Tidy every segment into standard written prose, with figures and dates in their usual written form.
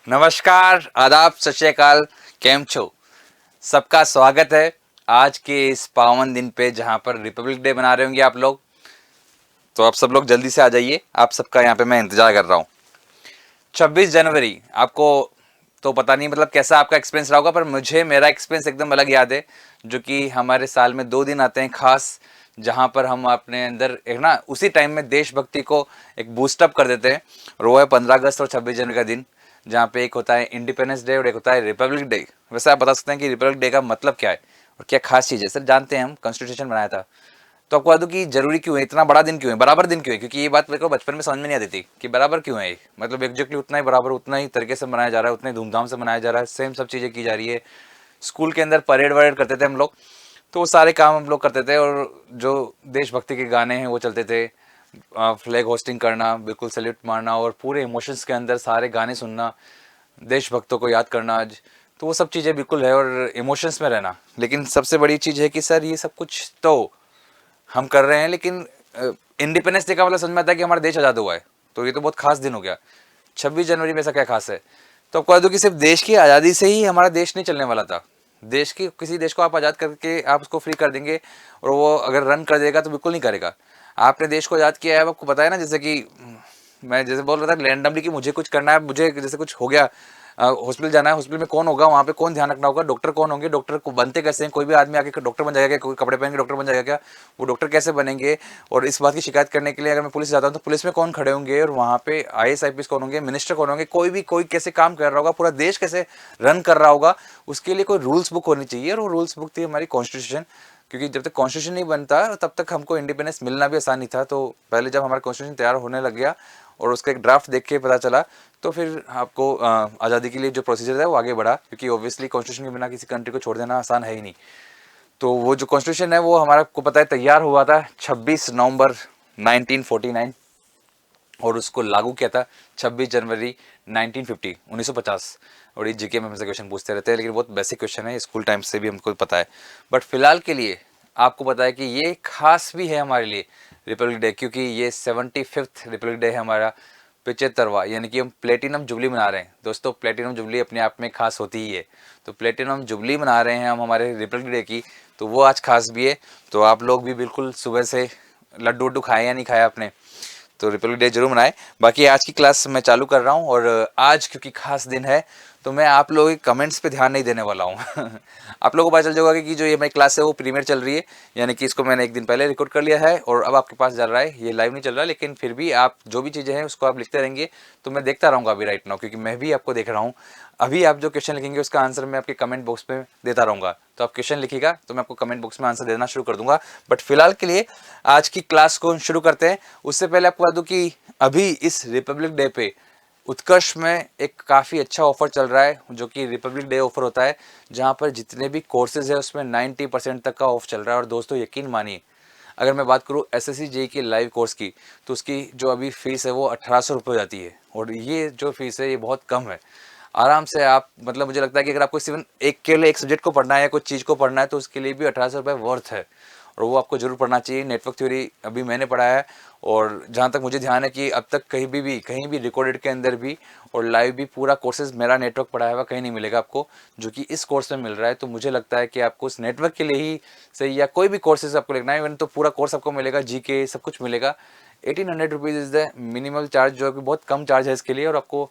नमस्कार, आदाब, सत श्री अकाल, केम छो। सबका स्वागत है आज के इस पावन दिन पे जहाँ पर रिपब्लिक डे मना रहे होंगे आप लोग। तो आप सब लोग जल्दी से आ जाइए, आप सबका यहाँ पे मैं इंतजार कर रहा हूँ। 26 जनवरी आपको तो पता नहीं मतलब कैसा आपका एक्सपीरियंस रहा होगा, पर मुझे मेरा एक्सपीरियंस एकदम अलग याद है। जो कि हमारे साल में 2 दिन आते हैं खास, जहाँ पर हम अपने अंदर एक ना उसी टाइम में देशभक्ति को एक बूस्टअप कर देते हैं। और वो है 15 अगस्त और 26 जनवरी का दिन, जहाँ पे एक होता है इंडिपेंडेंस डे और एक होता है रिपब्लिक डे। वैसे आप बता सकते हैं कि रिपब्लिक डे का मतलब क्या है और क्या खास चीज़ है? सर जानते हैं, हम कॉन्स्टिट्यूशन बनाया था। तो आपको बता दूं कि जरूरी क्यों है, इतना बड़ा दिन क्यों है, बराबर दिन क्यों है? क्योंकि ये बात मेरे को बचपन में समझ में नहीं आती थी कि बराबर क्यों है ये, मतलब एग्जैक्टली उतना ही बराबर, उतना ही तरीके से मनाया जा रहा है, उतने धूमधाम से मनाया जा रहा है, सेम सब चीज़ें की जा रही है। स्कूल के अंदर परेड वरेड करते थे हम लोग, तो वो सारे काम हम लोग करते थे। और जो देशभक्ति के गाने हैं वो चलते थे, फ्लैग होस्टिंग करना, बिल्कुल सैल्यूट मारना और पूरे इमोशंस के अंदर सारे गाने सुनना, देशभक्तों को याद करना आज। तो वो सब चीज़ें बिल्कुल है और इमोशंस में रहना। लेकिन सबसे बड़ी चीज़ है कि सर ये सब कुछ तो हम कर रहे हैं, लेकिन इंडिपेंडेंस डे का मतलब समझ में आता है कि हमारा देश आज़ाद हुआ है, तो ये तो बहुत खास दिन हो गया। 26 जनवरी में ऐसा क्या खास है? तो आपको बता दूं कि सिर्फ देश की आज़ादी से ही हमारा देश नहीं चलने वाला था। देश की किसी देश को आप आज़ाद करके आप उसको फ्री कर देंगे और वो अगर रन कर देगा तो बिल्कुल नहीं करेगा। आपने देश को आज़ाद किया है, आपको पता है ना, जैसे कि मैं जैसे बोल रहा था रैंडमली कि मुझे कुछ करना है, मुझे जैसे कुछ हो गया, हॉस्पिटल जाना है, हॉस्पिटल में कौन होगा, वहाँ पे कौन ध्यान रखना होगा, डॉक्टर कौन होंगे, डॉक्टर को बनते कैसे हैं? कोई भी आदमी आके डॉक्टर बन जाएगा क्या? कोई कपड़े पहन के डॉक्टर बन जाएगा क्या? वो डॉक्टर कैसे बनेंगे? और इस बात की शिकायत करने के लिए अगर मैं पुलिस जाता हूँ तो पुलिस में कौन खड़े होंगे, और वहाँ पे IAS IPS कौन होंगे, मिनिस्टर कौन होंगे, कोई कैसे काम कर रहा होगा, पूरा देश कैसे रन कर रहा होगा, उसके लिए कोई रूल्स बुक होनी चाहिए। और वो रूल्स बुक थी हमारी कॉन्स्टिट्यूशन। क्योंकि जब तक कॉन्स्टिट्यूशन नहीं बनता तब तक हमको इंडिपेंडेंस मिलना भी आसान नहीं था। तो पहले जब हमारा कॉन्स्टिट्यूशन तैयार होने लग गया और उसका एक ड्राफ्ट देख के पता चला, तो फिर आपको आज़ादी के लिए जो प्रोसीजर है वो आगे बढ़ा, क्योंकि ऑब्वियसली कॉन्स्टिट्यूशन के बिना किसी कंट्री को छोड़ देना आसान है ही नहीं। तो वो जो कॉन्स्टिट्यूशन है वो हमारा को पता है तैयार हुआ था 26 नवंबर 1949, और उसको लागू किया था 26 जनवरी 1950 1950। और ये जीके में हमसे क्वेश्चन पूछते रहते हैं, लेकिन बहुत बेसिक क्वेश्चन है, स्कूल टाइम से भी हमको पता है। बट फिलहाल के लिए आपको पता है कि ये खास भी है हमारे लिए रिपब्लिक डे, क्योंकि ये 75th रिपब्लिक डे है हमारा, 75वां, यानी कि हम प्लेटिनम जुबली मना रहे हैं। दोस्तों प्लेटिनम जुबली अपने आप में खास होती ही है, तो प्लेटिनम जुबली मना रहे हैं हम हमारे रिपब्लिक डे की, तो वो आज खास भी है। तो आप लोग भी बिल्कुल सुबह से लड्डू वड्डू खाए या नहीं खाया आपने, तो रिपब्लिक डे जरूर मनाएं। बाकी आज की क्लास मैं चालू कर रहा हूँ, और आज क्योंकि खास दिन है तो मैं आप लोगों के कमेंट्स पे ध्यान नहीं देने वाला हूँ। आप लोगों को पता चल जाएगा कि जो ये मेरी क्लास है वो प्रीमियर चल रही है, यानी कि इसको मैंने एक दिन पहले रिकॉर्ड कर लिया है और अब आपके पास चल रहा है, ये लाइव नहीं चल रहा, लेकिन फिर भी आप जो भी चीज़ें हैं उसको आप लिखते रहेंगे तो मैं देखता रहूँगा अभी राइट नाउ, क्योंकि मैं भी आपको देख रहा हूँ। अभी आप जो क्वेश्चन लिखेंगे उसका आंसर मैं आपके कमेंट बॉक्स में देता रहूँगा, तो आप क्वेश्चन लिखिएगा तो मैं आपको कमेंट बॉक्स में आंसर देना शुरू कर दूंगा। बट फिलहाल के लिए आज की क्लास को शुरू करते हैं। उससे पहले आपको बता दूं कि अभी इस रिपब्लिक डे पे उत्कर्ष में एक काफ़ी अच्छा ऑफर चल रहा है, जो कि रिपब्लिक डे ऑफर होता है, जहाँ पर जितने भी कोर्सेज है उसमें 90% तक का ऑफ चल रहा है। और दोस्तों यकीन मानिए, अगर मैं बात करूँ SSC JEE की लाइव कोर्स की, तो उसकी जो अभी फीस है वो 1800 रुपये हो जाती है, और ये जो फीस है ये बहुत कम है। आराम से आप, मतलब मुझे लगता है कि अगर आपको सिर्फ एक के लिए एक सब्जेक्ट को पढ़ना है या कुछ चीज़ को पढ़ना है तो उसके लिए भी 1800 रुपये वर्थ है, और वो आपको जरूर पढ़ना चाहिए। नेटवर्क थ्योरी अभी मैंने पढ़ा है, और जहाँ तक मुझे ध्यान है कि अब तक कहीं भी रिकॉर्डेड के अंदर भी और लाइव भी पूरा कोर्सेज मेरा नेटवर्क पढ़ाया हुआ कहीं नहीं मिलेगा आपको, जो कि इस कोर्स में मिल रहा है। तो मुझे लगता है कि आपको उस नेटवर्क के लिए ही सही, या कोई भी कोर्सेज आपको लेना है इवन तो पूरा कोर्स आपको मिलेगा, GK सब कुछ मिलेगा। 1800 rupees is the minimal charge, जो कि बहुत कम चार्ज है इसके लिए, और आपको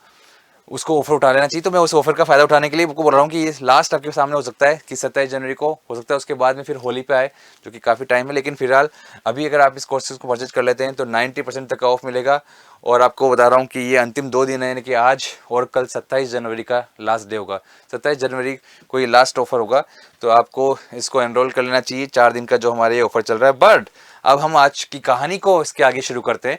उसको ऑफर उठा लेना चाहिए। तो मैं उस ऑफर का फायदा उठाने के लिए आपको बोल रहा हूँ कि ये लास्ट आपके सामने हो सकता है कि 27 जनवरी को हो सकता है, उसके बाद में फिर होली पे आए, जो कि काफ़ी टाइम है। लेकिन फिलहाल अभी अगर आप इस कोर्सेज को परचेज कर लेते हैं तो 90% तक का ऑफ मिलेगा। और आपको बता रहा हूँ कि ये अंतिम 2 दिन है, यानी कि आज और कल 27 जनवरी का लास्ट डे होगा। 27 जनवरी को ये लास्ट ऑफर होगा, तो आपको इसको एनरोल कर लेना चाहिए, 4 दिन का जो हमारे ये ऑफर चल रहा है। बट अब हम आज की कहानी को इसके आगे शुरू करते हैं।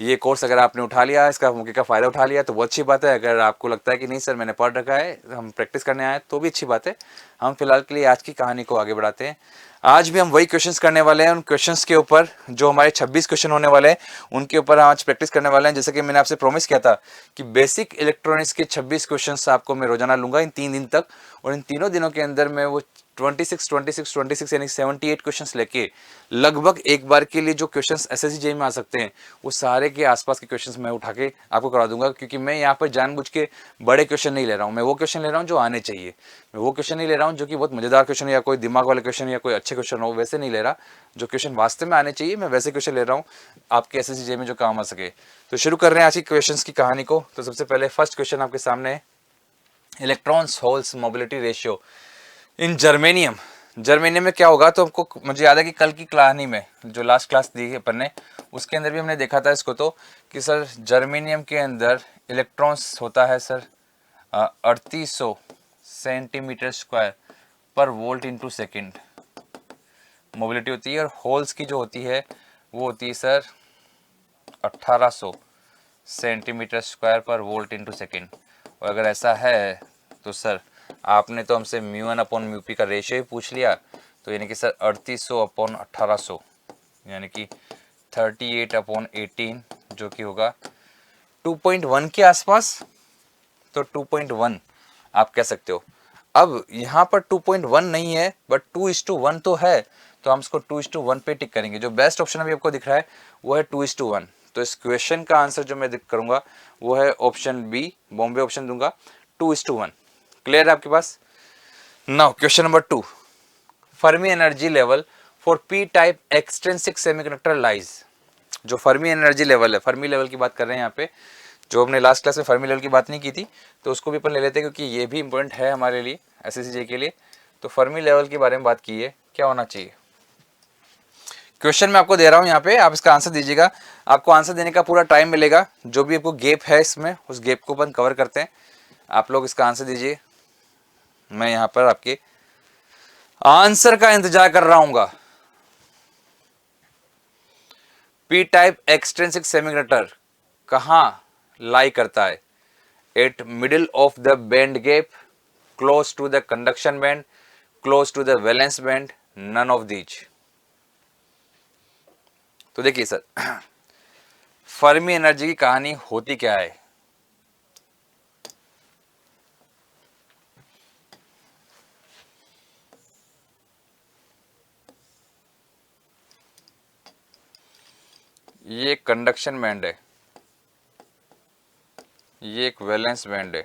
ये कोर्स अगर आपने उठा लिया, इसका मौके का फ़ायदा उठा लिया तो बहुत अच्छी बात है। अगर आपको लगता है कि नहीं सर मैंने पढ़ रखा है, हम प्रैक्टिस करने आए, तो भी अच्छी बात है। हम फिलहाल के लिए आज की कहानी को आगे बढ़ाते हैं। आज भी हम वही क्वेश्चंस करने वाले हैं, उन क्वेश्चंस के ऊपर जो हमारे 26 क्वेश्चन होने वाले हैं उनके ऊपर आज प्रैक्टिस करने वाले हैं। जैसे कि मैंने आपसे प्रॉमिस किया था कि बेसिक इलेक्ट्रॉनिक्स के 26 क्वेश्चन आपको मैं रोजाना लूंगा इन 3 दिन तक, और इन तीनों दिनों के अंदर मैं वो 26 यानी 78 क्वेश्चंस लेके लगभग एक बार के लिए जो क्वेश्चंस एसएससी जेईई में आ सकते हैं वो सारे के आसपास के क्वेश्चंस मैं उठा के आपको करा दूंगा, क्योंकि मैं यहाँ पर जानबूझ के बड़े क्वेश्चन नहीं ले रहा हूँ। मैं वो क्वेश्चन ले रहा हूँ जो आने चाहिए। मैं वो क्वेश्चन नहीं ले रहा हूँ जो कि बहुत मजेदार क्वेश्चन या कोई दिमाग वाले क्वेश्चन या कोई अच्छे क्वेश्चन हो, वैसे नहीं ले रहा। जो क्वेश्चन वास्तव में आने चाहिए मैं वैसे क्वेश्चन ले रहा हूँ आपके एसएससी जेईई में जो काम आ सके। तो शुरू कर रहे हैं आज की क्वेश्चन की कहानी को। तो सबसे पहले फर्स्ट क्वेश्चन आपके सामने है, electrons holes mobility ratio in germanium. Germanium में क्या होगा, तो हमको मुझे याद है कि कल की कहानी में जो लास्ट क्लास दी है अपन ने उसके अंदर भी हमने देखा था इसको, तो कि सर जर्मेनियम के अंदर इलेक्ट्रॉन्स होता है सर 3800 सेंटीमीटर स्क्वायर पर वोल्ट इंटू सेकेंड मोबिलिटी होती है, और होल्स की जो होती है वो होती है सर 1800 सेंटीमीटर स्क्वायर पर वोल्ट इंटू सेकेंड। और अगर ऐसा है तो सर आपने तो हमसे μ1 अपॉन μp का रेशियो ही पूछ लिया, तो यानी कि सर 3800 अपॉन 1800 यानी कि 38 अपॉन 18 जो कि होगा 2.1 के आसपास। तो 2.1 आप कह सकते हो। अब यहाँ पर 2.1 नहीं है बट 2:1 तो है, तो हम इसको 2:1 पे टिक करेंगे। जो बेस्ट ऑप्शन अभी आपको दिख रहा है वो है 2:1। तो इस क्वेश्चन का आंसर जो मैं करूंगा वो है ऑप्शन बी, बॉम्बे ऑप्शन दूंगा 2:1। क्लियर है आपके पास? Now question number 2, Fermi energy level for P type extrinsic semiconductor lies. जो फर्मी एनर्जी लेवल है, फर्मी लेवल की बात कर रहे हैं यहाँ पे, जो हमने लास्ट क्लास में फर्मी लेवल की बात नहीं की थी, तो उसको भी अपन ले लेते हैं क्योंकि ये भी इंपॉर्टेंट है हमारे लिए एसएससी जेईई के लिए। तो फर्मी लेवल के बारे में बात की है, क्या होना चाहिए। क्वेश्चन मैं आपको दे रहा हूं यहाँ पे, आप इसका आंसर दीजिएगा। आपको आंसर देने का पूरा टाइम मिलेगा, जो भी आपको गैप है इसमें उस गैप को अपन कवर करते हैं। आप लोग इसका आंसर दीजिए, मैं यहाँ पर आपके आंसर का इंतजार कर रहा हूँ। पी टाइप एक्सट्रिंसिक सेमीकंडक्टर कहाँ लाई करता है? At middle of the band gap, close to the conduction band, close to the valence band, none of these. तो देखिए सर फर्मी एनर्जी की कहानी होती क्या है। ये एक कंडक्शन बैंड है, ये एक वैलेंस बैंड है।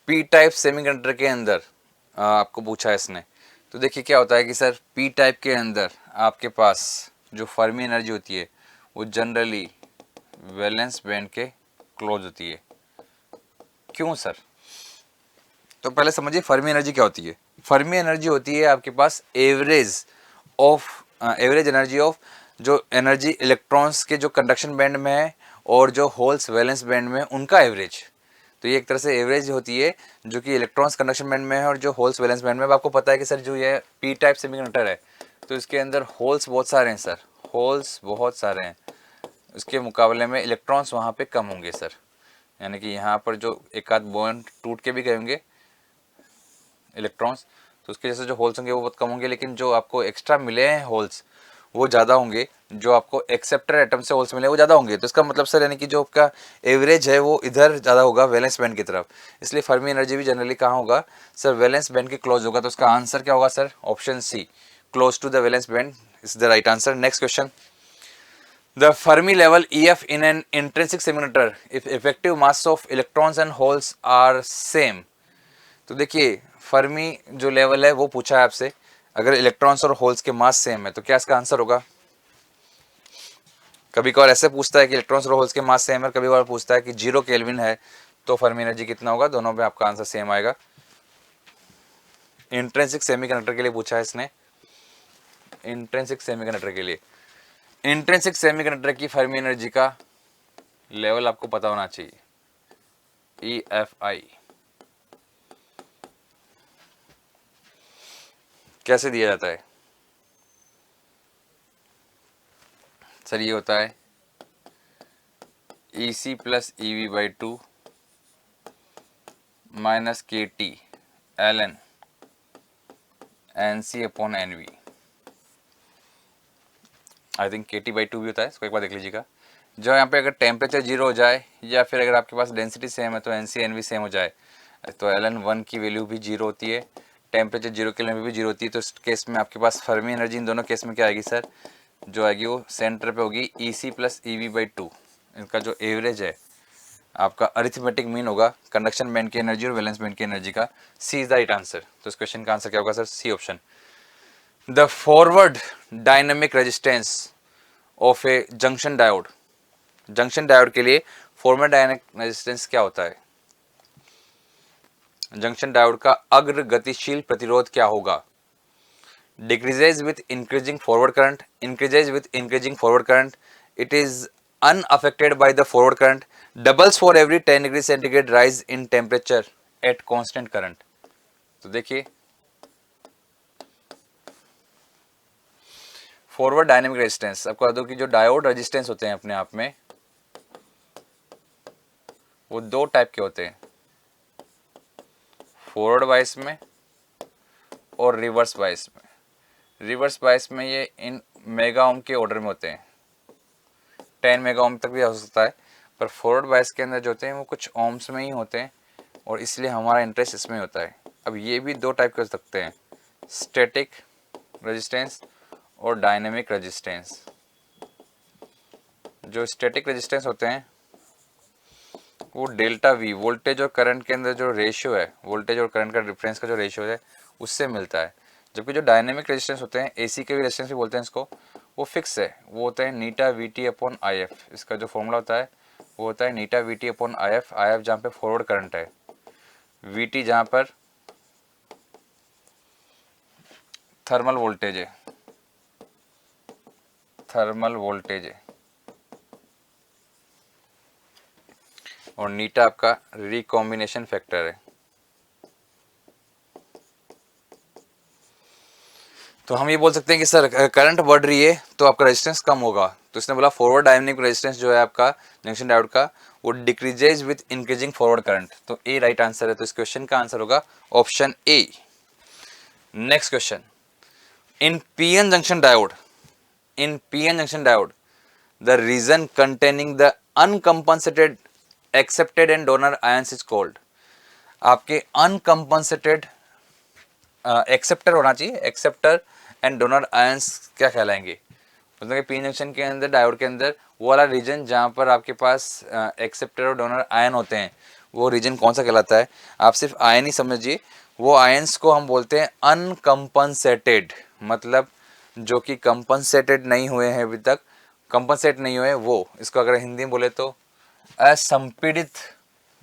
पी टाइप सेमीकंडक्टर के अंदर आपको पूछा है इसने, तो देखिए क्या होता है कि सर पी टाइप के अंदर आपके पास जो फर्मी एनर्जी होती है वो जनरली वैलेंस बैंड के क्लोज होती है। क्यों सर? तो पहले समझिए फर्मी एनर्जी क्या होती है। फर्मी एनर्जी होती है आपके पास एवरेज एनर्जी ऑफ जो एनर्जी इलेक्ट्रॉन्स के जो कंडक्शन बैंड में है और जो होल्स वैलेंस बैंड में है उनका एवरेज। तो ये एक तरह से एवरेज होती है जो कि इलेक्ट्रॉन्स कंडक्शन बैंड में है और जो होल्स वैलेंस बैंड में है। आपको पता है कि सर जो ये पी टाइप सेमीकंडक्टर है तो इसके अंदर होल्स बहुत सारे हैं सर, होल्स बहुत सारे हैं। उसके मुकाबले में इलेक्ट्रॉन्स वहाँ पे कम होंगे सर, यानी कि यहाँ पर जो एक आध बॉन्ड टूट के भी गए होंगे इलेक्ट्रॉन्स, तो उसके जैसे जो होल्स होंगे वो बहुत कम होंगे, लेकिन जो आपको एक्स्ट्रा मिले हैं होल्स वो ज़्यादा होंगे। जो आपको एक्सेप्टर एटम से होल्स मिले वो ज़्यादा होंगे। तो इसका मतलब सर यानी कि जो आपका एवरेज है वो इधर ज़्यादा होगा वैलेंस बैंड की तरफ। इसलिए फर्मी एनर्जी भी जनरली कहाँ होगा सर? वैलेंस बैंड के क्लोज होगा। तो इसका आंसर क्या होगा sir? Option C, close to the valence band is the right answer. Next question, the Fermi level EF in an intrinsic semiconductor if effective mass of electrons and holes are same। तो देखिए Fermi जो level है वो पूछा है आपसे, अगर electrons और होल्स के मास सेम है तो क्या इसका आंसर होगा? कभी कभार ऐसे पूछता है कि इलेक्ट्रॉन्स और होल्स के मास सेम है, कभी कभार पूछता है कि 0 केल्विन है तो फर्मी एनर्जी कितना होगा। दोनों में आपका आंसर सेम आएगा। इंट्रिंसिक सेमीकंडक्टर के लिए पूछा है इसने, इंट्रिंसिक सेमीकंडक्टर के लिए। इंट्रिंसिक सेमीकंडक्टर की फर्मी एनर्जी का लेवल आपको पता होना चाहिए, EFI। कैसे दिया जाता है सर? ये होता है EC plus EV/2 minus KT ln NC upon NV। I think KT/2 भी होता है, इसको एक बार देख लीजिएगा। जो यहाँ पे अगर टेम्परेचर जीरो हो जाए या फिर अगर आपके पास डेंसिटी सेम है तो एनसी एन भी सेम हो जाए, तो एलन वन की वैल्यू भी जीरो होती है, टेम्परेचर जीरो के लिए भी जीरो होती है। तो इस केस में आपके पास फर्मी एनर्जी इन दोनों केस में क्या आएगी सर, जो आएगी वो सेंटर पे होगी E C plus E V by two. इनका जो एवरेज है आपका अरिथमेटिक मीन होगा कंडक्शन बैंड की एनर्जी और वैलेंस बैंड की एनर्जी का। C is the right answer. तो इस क्वेश्चन का आंसर क्या होगा sir, C option. The forward dynamic resistance of a junction diode, junction diode के लिए फॉरवर्ड डायनेमिक रेजिस्टेंस क्या होता है, जंक्शन डायोड का अग्र गतिशील प्रतिरोध क्या होगा। Decreases with increasing forward current, increases with increasing forward current, it is unaffected by the forward current, doubles for every 10 degree centigrade rise in temperature at constant current। तो देखिए फॉरवर्ड डायनेमिक रेजिस्टेंस, आपको बता दो कि जो diode resistance होते हैं अपने आप में वो दो टाइप के होते हैं, फॉरवर्ड बायस में और रिवर्स बायस में। रिवर्स बायस में ये इन मेगा ओम के ऑर्डर में होते हैं, 10 मेगा ओम तक भी हो सकता है, पर फॉरवर्ड बायस के अंदर जो होते हैं वो कुछ ओम्स में ही होते हैं और इसलिए हमारा इंटरेस्ट इसमें होता है। अब ये भी दो टाइप के हो सकते हैं, स्टैटिक रेजिस्टेंस और डायनेमिक रेजिस्टेंस। जो स्टैटिक रेजिस्टेंस होते हैं वो डेल्टा वी, वोल्टेज और करंट के अंदर जो रेशियो है, वोल्टेज और करंट का डिफरेंस का जो रेशियो है उससे मिलता है। जबकि जो डायनेमिक रेजिस्टेंस होते हैं, एसी के भी रेजिस्टेंस भी बोलते हैं इसको, वो फिक्स है, वो होता है eta V T upon I F. इसका जो फॉर्मूला होता है वो होता है eta V T upon I F, I F जहाँ पे फॉरवर्ड करंट है, वी टी जहाँ पर थर्मल वोल्टेज है, थर्मल वोल्टेज है, और नीटा आपका रिकॉम्बिनेशन फैक्टर है। तो हम ये बोल सकते हैं कि सर करंट बढ़ रही है तो आपका रेजिस्टेंस कम होगा, तो इसने बोला फॉरवर्ड डायनेमिक रेजिस्टेंस जो है आपका जंक्शन डायोड का वो decreases with increasing forward current. तो ए राइट आंसर है। तो इस क्वेश्चन का आंसर होगा option A. Next question, in PN junction diode, in PN junction diode the region containing the uncompensated accepted and donor ions is called. आपके uncompensated acceptor होना चाहिए, acceptor and donor ions क्या कहलाएंगे, मतलब कि P junction के अंदर diode के अंदर वो वाला रीजन जहाँ पर आपके पास एक्सेप्टर और डोनर आयन होते हैं वो रीजन कौन सा कहलाता है। आप सिर्फ आयन ही समझिए, वो आयंस को हम बोलते हैं अनकंपनसेटेड, मतलब जो कि कंपनसेटेड नहीं हुए हैं अभी तक, कंपनसेट नहीं हुए वो, इसको अगर हिंदी में बोले तो असंपीड़ित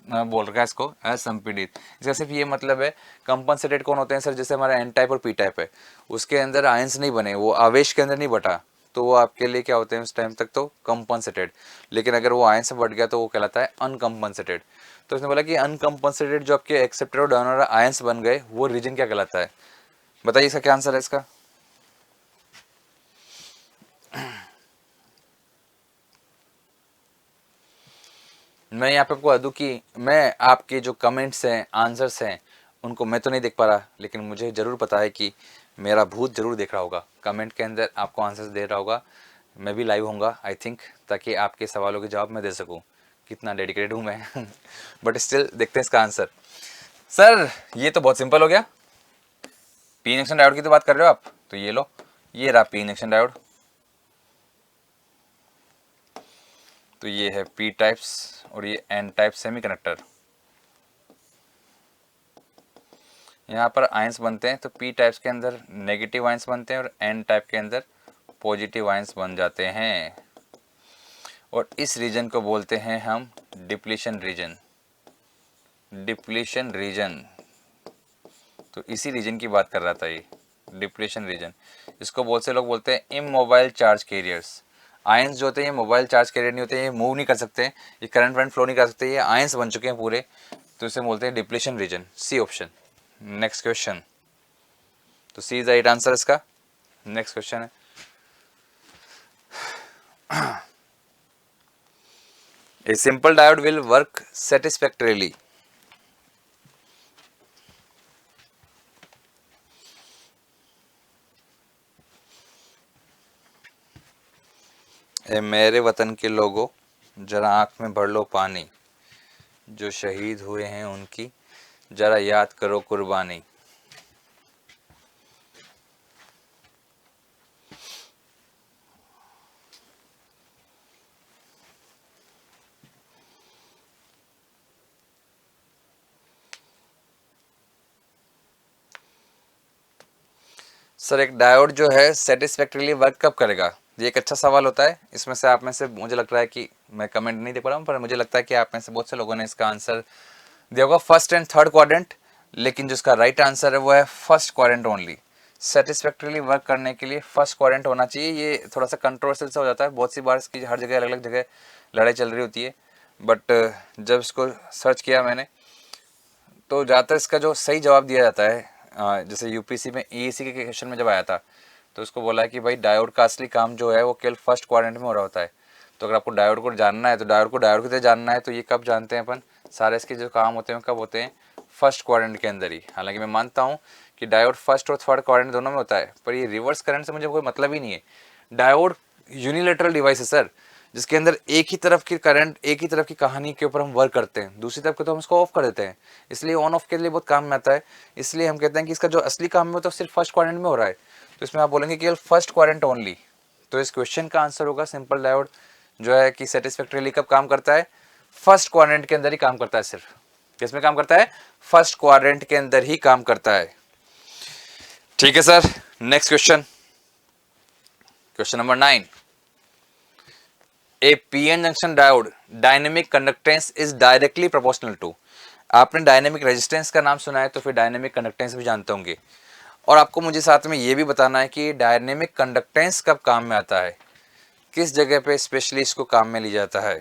बोल रखा है इसको, असंपीड़ित। इसका सिर्फ ये मतलब है, कंपनसेटेड कौन होते हैं सर, जैसे हमारा एन टाइप और पी टाइप है, उसके अंदर आयंस नहीं बने, वो आवेश के अंदर नहीं बटा, तो वो आपके लिए क्या होते हैं उस टाइम तक तो कंपनसेटेड। लेकिन अगर वो आयंस से बढ़ गया तो वो कहलाता है अनकंपनसेटेड। तो उसने बोला कि अनकंपनसेटेड जो आपके एक्सेप्टर और डोनर आयंस बन गए वो रीजन क्या कहलाता है, बताइए इसका क्या आंसर है इसका। मैं यहाँ पे आपको बता दूँ कि मैं आपके जो कमेंट्स हैं, आंसर्स हैं, उनको मैं तो नहीं देख पा रहा, लेकिन मुझे ज़रूर पता है कि मेरा भूत ज़रूर देख रहा होगा, कमेंट के अंदर आपको आंसर्स दे रहा होगा। मैं भी लाइव होऊंगा आई थिंक, ताकि आपके सवालों के जवाब मैं दे सकूं, कितना डेडिकेटेड हूँ मैं बट स्टिल देखते हैं इसका आंसर। सर ये तो बहुत सिंपल हो गया, पी इंजेक्शन डायोड की तो बात कर रहे हो आप, तो ये लो, ये रहा पी इंजेक्शन डायोड। तो ये है पी टाइप्स और ये एन टाइप सेमीकंडक्टर। यहाँ पर आयंस बनते हैं, तो पी टाइप्स के अंदर नेगेटिव आयंस बनते हैं और एन टाइप के अंदर पॉजिटिव आयंस बन जाते हैं, और इस रीजन को बोलते हैं हम डिप्लीशन रीजन, डिप्लीशन रीजन। तो इसी रीजन की बात कर रहा था ये, डिप्लीशन रीजन। इसको बहुत से लोग बोलते हैं इमोबाइल चार्ज कैरियर्स। आयंस जो होते हैं ये मोबाइल चार्ज कैरियर नहीं होते, ये मूव नहीं कर सकते, ये करंट वरंट फ्लो नहीं कर सकते, ये आयंस बन चुके हैं पूरे, तो इसे बोलते हैं depletion region, C option. Next question, तो C is the right answer इसका। नेक्स्ट क्वेश्चन है, a simple diode will work satisfactorily. ए मेरे वतन के लोगों, जरा आँख में भर लो पानी, जो शहीद हुए हैं उनकी जरा याद करो कुर्बानी। सर एक डायोड जो है सेटिस्फैक्टरीली वर्क कब करेगा, ये एक अच्छा सवाल होता है। इसमें से आप में से मुझे लग रहा है कि मैं कमेंट नहीं दे पा रहा हूँ, पर मुझे लगता है कि आप में से बहुत से लोगों ने इसका आंसर दिया होगा फर्स्ट एंड थर्ड क्वाड्रेंट, लेकिन जिसका राइट आंसर है वो है फर्स्ट क्वाड्रेंट ओनली। सेटिस्फैक्टरीली वर्क करने के लिए फर्स्ट क्वाड्रेंट होना चाहिए। ये थोड़ा सा कंट्रोवर्शियल सा हो जाता है, बहुत सी बार इसकी हर जगह अलग अलग जगह लड़ाई चल रही होती है, बट जब इसको सर्च किया मैंने तो ज़्यादातर इसका जो सही जवाब दिया जाता है, जैसे यूपीसी में ईएसी के क्वेश्चन में जब आया था तो उसको बोला है कि भाई डायोड का असली काम जो है वो केवल फर्स्ट क्वाड्रेंट में हो रहा होता है। तो अगर आपको डायोड को जानना है तो डायोड की तरह जानना है, तो ये कब जानते हैं अपन, सारे इसके जो काम होते हैं कब होते हैं, फर्स्ट क्वाड्रेंट के अंदर ही। हालांकि मैं मानता हूँ कि डायोड फर्स्ट और थर्ड क्वाड्रेंट दोनों में होता है, पर ये रिवर्स करंट से मुझे कोई मतलब ही नहीं है। डायोड यूनिलेटरल डिवाइस है सर, जिसके अंदर एक ही तरफ की करंट, एक ही तरफ की कहानी के ऊपर हम वर्क करते हैं, दूसरी तरफ के तो हम इसको ऑफ कर देते हैं, इसलिए ऑन ऑफ के लिए बहुत काम में आता है। इसलिए हम कहते हैं कि इसका जो असली काम है वो तो सिर्फ फर्स्ट क्वाड्रेंट में हो रहा है, तो इसमें आप बोलेंगे केवल फर्स्ट क्वाड्रेंट ओनली। तो इस क्वेश्चन का आंसर होगा सिंपल, डायोड जो है कि सेटिस्फैक्टरीली कब काम करता है, फर्स्ट क्वाड्रेंट के अंदर ही काम करता है। सिर्फ किसमें काम करता है, फर्स्ट क्वाड्रेंट के अंदर ही काम करता है। ठीक है sir, next question, question number 9। A PN junction diode dynamic conductance is directly proportional to. आपने डायनेमिक रेजिस्टेंस का नाम सुना है तो फिर डायनेमिक कंडक्टेंस भी जानते होंगे, और आपको मुझे साथ में ये भी बताना है कि डायनेमिक कंडक्टेंस कब काम में आता है, किस जगह पे स्पेशली इसको काम में लिया जाता है,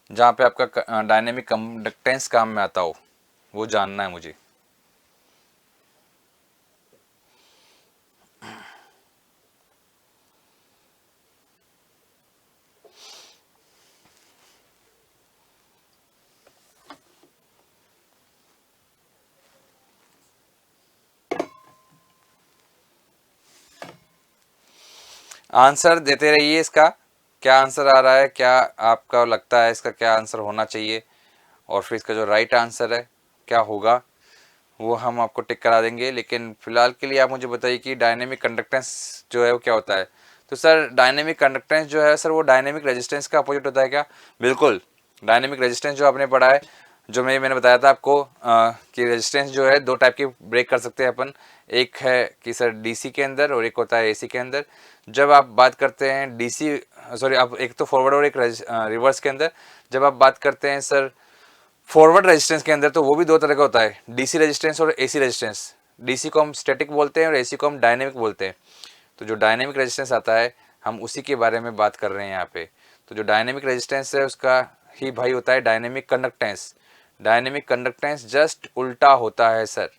जहां पे आपका डायनेमिक कंडक्टेंस काम में आता हो, वो जानना है मुझे। आंसर देते रहिए, इसका क्या आंसर आ रहा है, क्या आपका लगता है इसका क्या आंसर होना चाहिए, और फिर इसका जो राइट आंसर है क्या होगा वो हम आपको टिक करा देंगे। लेकिन फिलहाल के लिए आप मुझे बताइए कि डायनेमिक कंडक्टेंस जो है वो क्या होता है। तो सर डायनेमिक कंडक्टेंस जो है सर वो डायनेमिक रेजिस्टेंस का अपोजिट होता है क्या, बिल्कुल। डायनेमिक रेजिस्टेंस जो आपने पढ़ा है, जो मैंने बताया था आपको कि रेजिस्टेंस जो है दो टाइप की ब्रेक कर सकते हैं अपन, एक है कि सर डीसी के अंदर और एक होता है एसी के अंदर। जब आप बात करते हैं डीसी, सॉरी आप एक तो फॉरवर्ड और एक रिवर्स के अंदर, जब आप बात करते हैं सर फॉरवर्ड रेजिस्टेंस के अंदर, तो वो भी दो तरह का होता है, डीसी रेजिस्टेंस और एसी रेजिस्टेंस। डीसी को हम स्टैटिक बोलते हैं और एसी को हम डायनेमिक बोलते हैं। तो जो डायनेमिक रेजिस्टेंस आता है हम उसी के बारे में बात कर रहे हैं यहाँ पे। तो जो डायनेमिक रेजिस्टेंस है उसका ही भाई होता है dynamic conductance. Dynamic conductance just उल्टा होता है सर,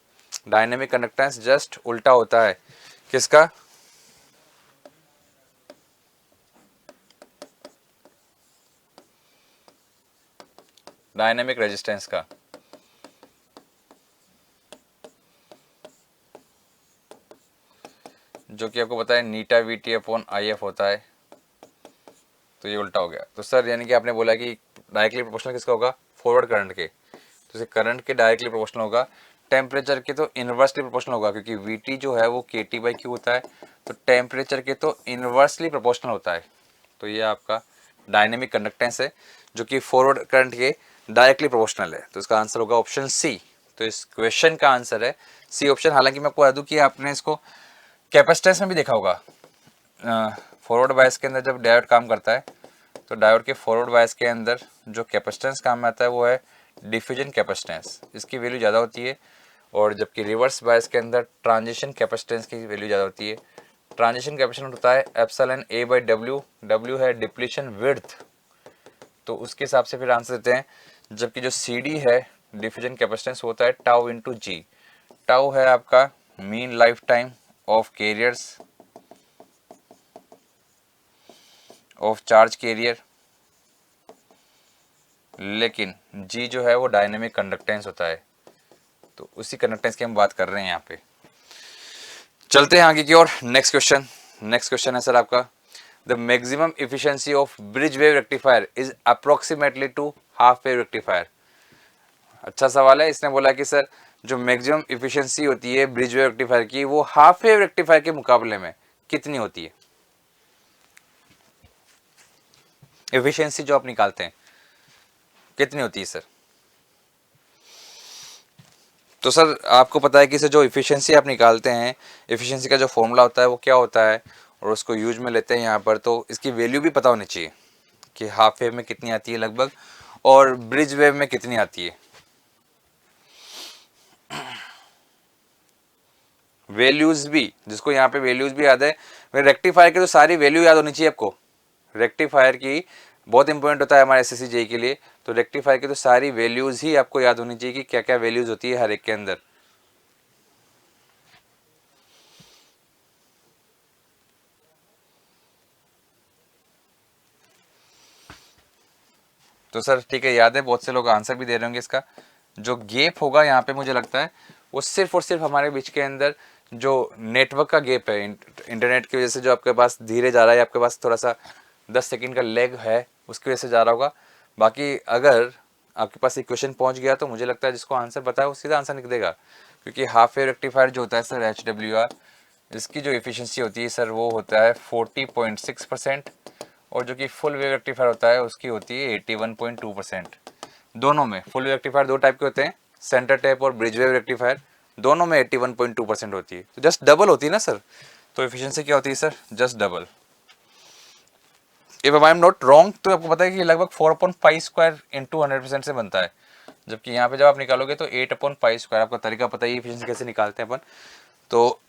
डायनेमिक कंडक्टेंस जस्ट उल्टा होता है किसका, डायनेमिक रेजिस्टेंस का। जो कि आपको पता है eta V T upon I F होता है, तो ये उल्टा हो गया। तो सर यानी कि आपने बोला कि डायरेक्टली प्रोपोर्शनल किसका होगा, फॉरवर्ड करंट के, तो इसे करंट के डायरेक्टली प्रोपोर्शनल होगा। टेम्परेचर के तो इनवर्सली प्रोपोर्शनल होगा, क्योंकि वी टी जो है वो के टी बाई क्यू होता है, तो टेम्परेचर के तो इनवर्सली प्रोपोर्शनल होता है। तो ये आपका डायनेमिक कंडक्टेंस है जो कि फॉरवर्ड करंट के डायरेक्टली प्रोपोर्शनल है, तो इसका आंसर होगा ऑप्शन सी। तो इस क्वेश्चन का आंसर है सी ऑप्शन। हालांकि मैं आपको बता दूं कि आपने इसको कैपेसिटेंस में भी देखा होगा, फॉरवर्ड बायस के अंदर जब डायोड काम करता है तो डायोड के फॉरवर्ड बायस के अंदर जो कैपेसिटेंस काम में आता है वो है डिफ्यूजन कैपेसिटेंस, इसकी वैल्यू ज़्यादा होती है। और जबकि रिवर्स बायस के अंदर ट्रांजिशन कैपेसिटेंस की वैल्यू ज़्यादा होती है। ट्रांजिशन कैपेसिटेंस होता है epsilon A by W, W है डिप्लीशन विड्थ, तो उसके हिसाब से फिर आंसर देते हैं। जबकि जो सी डी है डिफ्यूजन कैपेसिटेंस होता है टाउ इंटू जी। टाउ है आपका mean life time of carriers of charge carrier, लेकिन जी जो है वो डायनेमिक कंडक्टेंस होता है। तो उसी कंडक्टेंस की हम बात कर रहे हैं यहाँ पे। चलते हैं आगे की ओर, नेक्स्ट क्वेश्चन। नेक्स्ट क्वेश्चन है सर आपका the maximum efficiency of bridge wave rectifier is approximately two half wave rectifier. अच्छा सवाल है। इसने बोला कि सर जो मैक्सिमम इफिशियंसी होती है ब्रिज वेव रेक्टिफायर की वो हाफ वेव रेक्टिफायर के मुकाबले में कितनी होती है, एफिशिएंसी जो आप निकालते हैं कितनी होती है सर। तो सर आपको पता है कि सर जो इफिशिएंसी आप निकालते हैं, इफिशिएंसी का जो फॉर्मूला होता है वो क्या होता है, और उसको यूज में लेते हैं यहाँ पर, तो इसकी वैल्यू भी पता होनी चाहिए कि हाफ वेव में कितनी आती है लगभग और ब्रिज वेव में कितनी आती है। वैल्यूज भी, जिसको यहाँ पे वैल्यूज भी याद है, रेक्टिफायर की तो सारी वैल्यू याद होनी चाहिए आपको। रेक्टिफायर की बहुत इंपॉर्टेंट होता है हमारे एसएससी जेई के लिए, तो रेक्टिफायर की तो सारी वैल्यूज ही आपको याद होनी चाहिए कि क्या क्या वैल्यूज होती है हर एक के अंदर। तो सर ठीक है, याद है, बहुत से लोग आंसर भी दे रहे होंगे इसका। जो गैप होगा यहाँ पे मुझे लगता है वो सिर्फ और सिर्फ हमारे बीच के अंदर जो नेटवर्क का गैप है, इंटरनेट की वजह से जो आपके पास धीरे जा रहा है, आपके पास थोड़ा सा 10 सेकंड का लेग है, उसकी वजह से जा रहा होगा। बाकी अगर आपके पास एक क्वेश्चन पहुंच गया तो मुझे लगता है जिसको आंसर पता है वो सीधा आंसर लिख देगा, क्योंकि हाफ वेव रेक्टिफायर जो होता है सर HWR, इसकी जो एफिशिएंसी होती है सर वो होता है 40.6%, और जो कि फुल वेव रेक्टिफायर होता है उसकी होती है 81.2%। दोनों में फुल वेव रेक्टिफायर दो टाइप के होते हैं, सेंटर टैप और ब्रिज वेव रेक्टिफायर, दोनों में 81.2% होती है, तो जस्ट डबल होती है ना सर। तो एफिशिएंसी क्या होती है sir, just double. If I am not wrong तो आपको पता है कि लगभग 4/5 स्क्वायर इंटू 100% से बनता है, जबकि यहाँ पे जब आप निकालोगे तो 8/5 स्क्वायर। आपका तरीका पता ही एफिशिएंसी कैसे निकालते हैं अपन, तो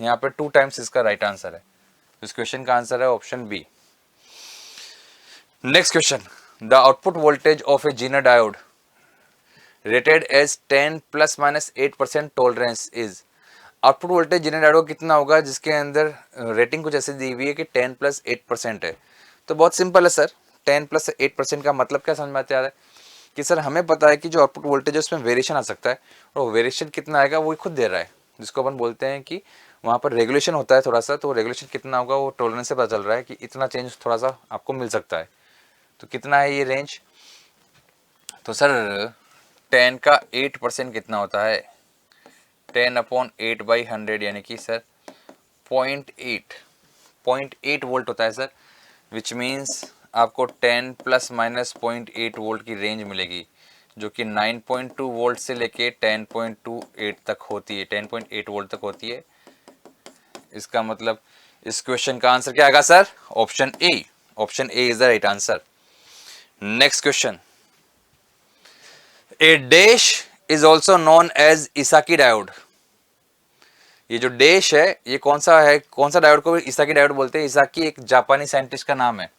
यहाँ पे 2 टाइम्स इसका राइट आंसर है। इस क्वेश्चन का आंसर है option B. Next question, the output voltage of a zener diode rated as 10 ± 8% tolerance is. Output voltage zener diode कितना होगा जिसके अंदर रेटिंग कुछ ऐसे दी हुई है कि 10 + 8% है। तो बहुत सिंपल है सर, 10 + 8% का मतलब क्या समझ में आता है कि सर हमें पता है कि जो आउटपुट वोल्टेज है उसमें वेरिएशन आ सकता है, और वेरिएशन कितना आएगा वो खुद दे रहा है, जिसको अपन बोलते हैं कि वहाँ पर रेगुलेशन होता है थोड़ा सा, तो रेगुलेशन कितना होगा वो टॉलरेंस से पता चल रहा है कि इतना चेंज थोड़ा सा आपको मिल सकता है। तो कितना है ये रेंज, तो सर 10 का 8% कितना होता है, 10/8/100 यानी कि सर 0.8 वोल्ट होता है सर, विच मीन्स आपको 10 ± 0.8 वोल्ट की रेंज मिलेगी, जो कि 9.2 वोल्ट से लेके 10.28 तक होती है, 10.8 वोल्ट तक होती है। इसका मतलब इस क्वेश्चन का आंसर क्या आएगा sir, option A. Option A is the right answer. Next question, a dash is also known as Esaki diode. ये जो डैश है ये कौन सा है, कौन सा डायोड को इसाकी डायोड बोलते हैं। इसाकी एक जापानी साइंटिस्ट का नाम है,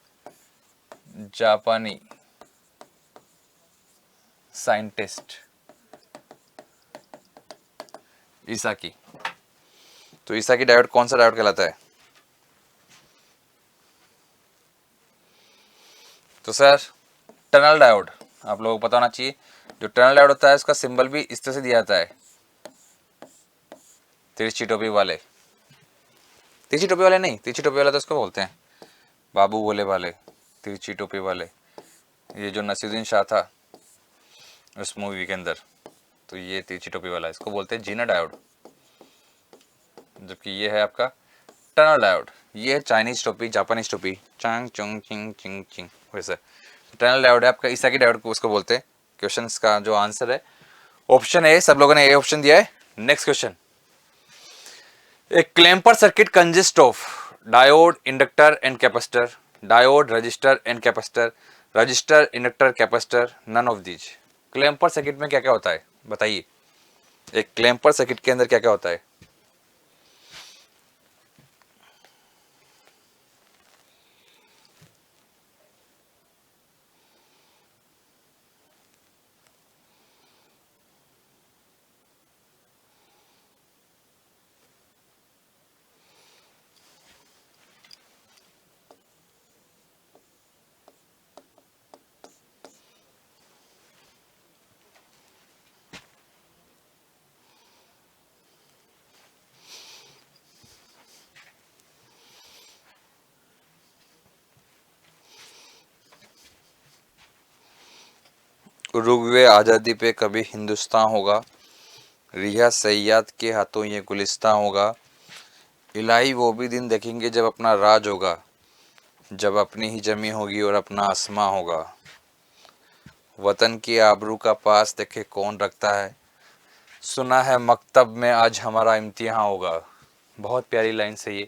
जापानी साइंटिस्ट इसाकी। तो इसाकी डायोड कौन सा डायोड कहलाता है, तो सर टनल डायोड। आप लोगों को पता होना चाहिए, जो टनल डायोड होता है उसका सिंबल भी इस तरह से दिया जाता है, तिरछी टोपी वाले, तिरछी टोपी वाले नहीं, तिरछी टोपी वाले तो उसको बोलते हैं बाबू भोले वाले, तिरछी टोपी वाले, ये जो नसीरुद्दीन शाह था उस मूवी के अंदर, तो ये तिरछी टोपी वाला, इसको बोलते हैं जीना डायोड। जबकि ये है आपका टनल डायोड, ये है चाइनीज टोपी, जापानीज टोपी, चांग चुंग चिंग चिंग चिंग वैसे। टनल डायोड है आपका इसाकी डायोड को उसको बोलते हैं। क्वेश्चन का जो आंसर है ऑप्शन ए, सब लोगों ने ए ऑप्शन दिया है। Next question, a clamper circuit consist of diode, inductor and capacitor, diode, resistor and capacitor, resistor, inductor, capacitor, none of these. Clamper circuit में क्या क्या होता है बताइए, एक क्लैम्पर सर्किट के अंदर क्या क्या होता है। रुगवे आज़ादी पे कभी हिंदुस्तान होगा, रिया सैयाद के हाथों ये गुलिस्तान होगा, इलाही वो भी दिन देखेंगे जब अपना राज होगा, जब अपनी ही जमी होगी और अपना आसमां होगा, वतन की आबरू का पास देखे कौन रखता है, सुना है मकतब में आज हमारा इम्तिहान होगा। बहुत प्यारी लाइन से ये,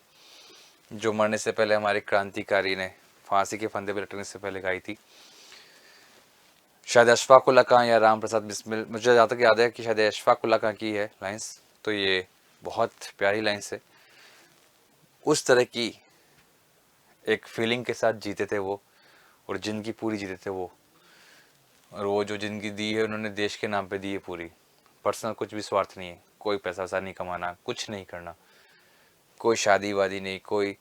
जो मरने से पहले हमारे क्रांतिकारी ने फांसी के फंदे पर लटकने से पहले गाई थी। शायद अशफाक उल्ला खां या राम प्रसाद बिस्मिल, मुझे जहाँ तक याद है कि शायद अशफाक उल्ला खां की है लाइन्स। तो ये बहुत प्यारी लाइन्स है। उस तरह की एक फीलिंग के साथ जीते थे वो, और जिंदगी पूरी जीते थे वो, और वो जो जिंदगी दी है उन्होंने देश के नाम पे दी है पूरी। पर्सनल कुछ भी स्वार्थ नहीं है, कोई पैसा वैसा नहीं कमाना, कुछ नहीं करना, कोई शादी वादी नहीं, कोई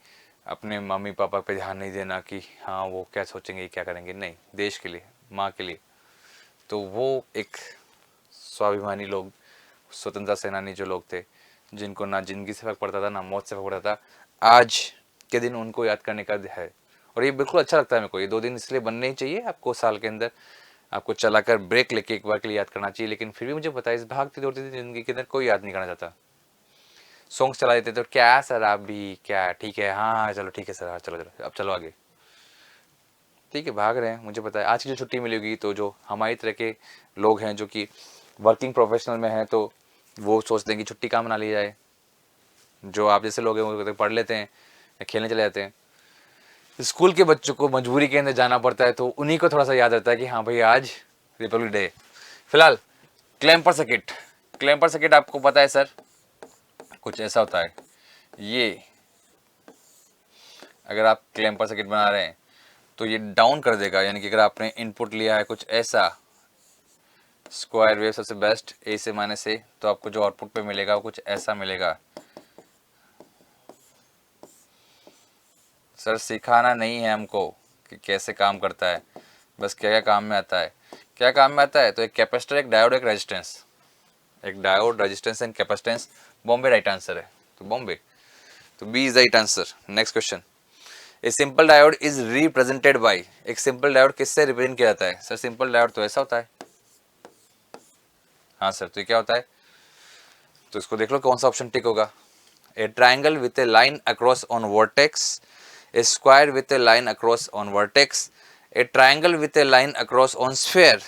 अपने मम्मी पापा पे ध्यान नहीं देना कि हाँ वो क्या सोचेंगे क्या करेंगे, नहीं, देश के लिए, माँ के लिए। तो वो एक स्वाभिमानी लोग, स्वतंत्रता सेनानी जो लोग थे, जिनको ना जिंदगी से फर्क पड़ता था ना मौत से फर्क पड़ता था, आज के दिन उनको याद करने का है। और ये बिल्कुल अच्छा लगता है मेरे को। ये 2 दिन इसलिए बनने ही चाहिए आपको साल के अंदर, आपको चलाकर ब्रेक लेके एक बार के लिए याद करना चाहिए। लेकिन फिर भी मुझे पता है इस भागती दौड़ती जिंदगी के अंदर कोई याद नहीं करना चाहता। सॉन्ग्स चला देते तो क्या सर आप भी, क्या ठीक है, हाँ हाँ चलो ठीक है सर, हाँ चलो चलो अब चलो आगे, ठीक है भाग रहे हैं। मुझे पता है आज की जो छुट्टी मिलेगी तो जो हमारी तरह के लोग हैं जो कि वर्किंग प्रोफेशनल में हैं, तो वो सोचते हैं कि छुट्टी कहाँ मना ली जाए। जो आप जैसे लोग हैं वो पढ़ लेते हैं या खेलने चले जाते हैं। स्कूल के बच्चों को मजबूरी के अंदर जाना पड़ता है, तो उन्हीं को थोड़ा सा याद रहता है कि हाँ भाई आज रिपब्लिक डे। फिलहाल क्लैम्पर सर्किट, क्लैम्पर सर्किट आपको पता है सर, कुछ ऐसा होता है। ये अगर आप क्लैम्पर सर्किट बना रहे हैं तो ये डाउन कर देगा, यानी कि अगर आपने इनपुट लिया है कुछ ऐसा, स्क्वायर वेव सबसे बेस्ट, ए से माइनस ए, तो आपको जो आउटपुट पे मिलेगा वो कुछ ऐसा मिलेगा। सर सिखाना नहीं है हमको कि कैसे काम करता है, बस क्या क्या काम में आता है। क्या काम में आता है? तो एक कैपेसिटर, एक डायोड, एक रेजिस्टेंस। एक डायोड, रेजिस्टेंस एंड कैपेसिटेंस। बॉम्बे राइट आंसर है, तो बॉम्बे, तो B is right answer. Next question, a simple diode is represented by. एक सिंपल डायोड किससे रिप्रेजेंट किया जाता है? सर सिंपल डायोड तो ऐसा होता है। हाँ सर, तो ये क्या होता है? तो इसको देख लो कौन सा ऑप्शन टिक होगा। ए triangle with A line across on vertex, a square with a line across on vertex, a triangle with a line across on sphere,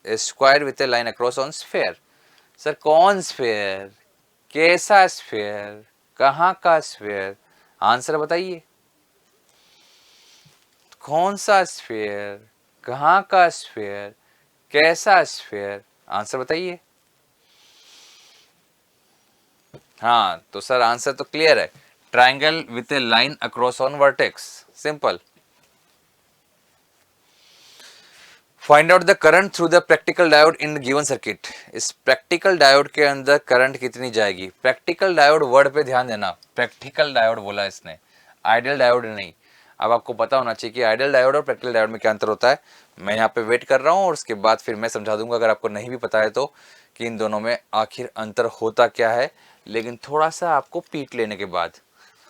a square with a line across on sphere। Sir कौन sphere, कैसा sphere, कहाँ का sphere, answer बताइए। कौन सा sphere, कहाँ का sphere, कैसा स्फेयर, आंसर बताइए। हाँ तो सर आंसर तो क्लियर है, triangle with A line across on vertex, simple. Find out the current through the practical diode in given circuit. इस प्रैक्टिकल डायोड के अंदर करंट कितनी जाएगी। प्रैक्टिकल डायोड वर्ड पे ध्यान देना, प्रैक्टिकल डायोड बोला इसने, आइडियल डायोड नहीं। अब आपको पता होना चाहिए कि आइडियल डायोड और प्रैक्टिकल डायोड में क्या अंतर होता है। मैं यहाँ पे वेट कर रहा हूँ और उसके बाद फिर मैं समझा दूंगा, अगर आपको नहीं भी पता है तो, कि इन दोनों में आखिर अंतर होता क्या है। लेकिन थोड़ा सा आपको पीट लेने के बाद,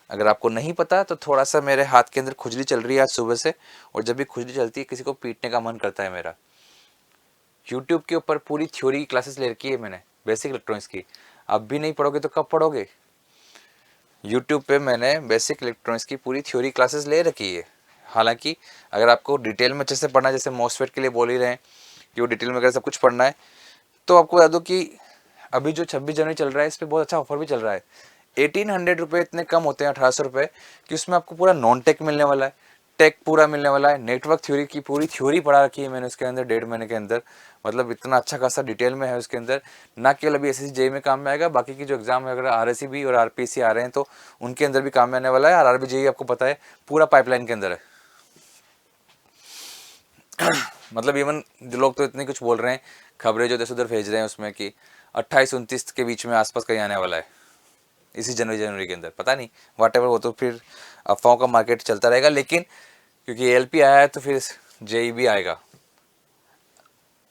अगर आपको नहीं पता तो थोड़ा सा, मेरे हाथ के अंदर खुजली चल रही है आज सुबह से, और जब भी खुजली चलती है किसी को पीटने का मन करता है मेरा। यूट्यूब के ऊपर पूरी थ्योरी की क्लासेस ले रखी है मैंने, बेसिक इलेक्ट्रॉनिक्स की। अब भी नहीं पढ़ोगे तो कब पढ़ोगे। यूट्यूब पे मैंने बेसिक इलेक्ट्रॉनिक्स की पूरी थ्योरी क्लासेस ले रखी है। हालांकि अगर आपको डिटेल में अच्छे से पढ़ना है, जैसे मॉसफेट के लिए बोल ही रहे हैं कि वो डिटेल में अगर सब कुछ पढ़ना है, तो आपको बता दो कि अभी जो 26 जनवरी चल रहा है इस पर बहुत अच्छा ऑफर भी चल रहा है। 1800 रुपये इतने कम होते हैं, 1800 रुपये, कि उसमें आपको पूरा नॉन टेक मिलने वाला है, टेक पूरा मिलने वाला है। नेटवर्क थ्योरी की पूरी थ्योरी पढ़ा रखी है मैंने उसके अंदर 1.5 महीने के अंदर। मतलब इतना अच्छा खासा डिटेल में है उसके अंदर। ना केवल अभी एसएससी जेईई में काम में आएगा, बाकी की जो एग्जाम है, अगर आरएससी और आरपीएससी आ रहे हैं तो उनके अंदर भी काम में आने वाला है। और आरबी जेईई आपको पता है पूरा पाइपलाइन के अंदर है। मतलब इवन जो लोग तो इतने कुछ बोल रहे हैं, खबरें जो इधर उधर भेज रहे हैं उसमें कि 28-29 के बीच में आसपास कहीं आने वाला है, इसी जनवरी के अंदर, पता नहीं वाट एवर। वो तो फिर अफवाहों का मार्केट चलता रहेगा, लेकिन क्योंकि एएलपी आया है तो फिर जेई भी आएगा।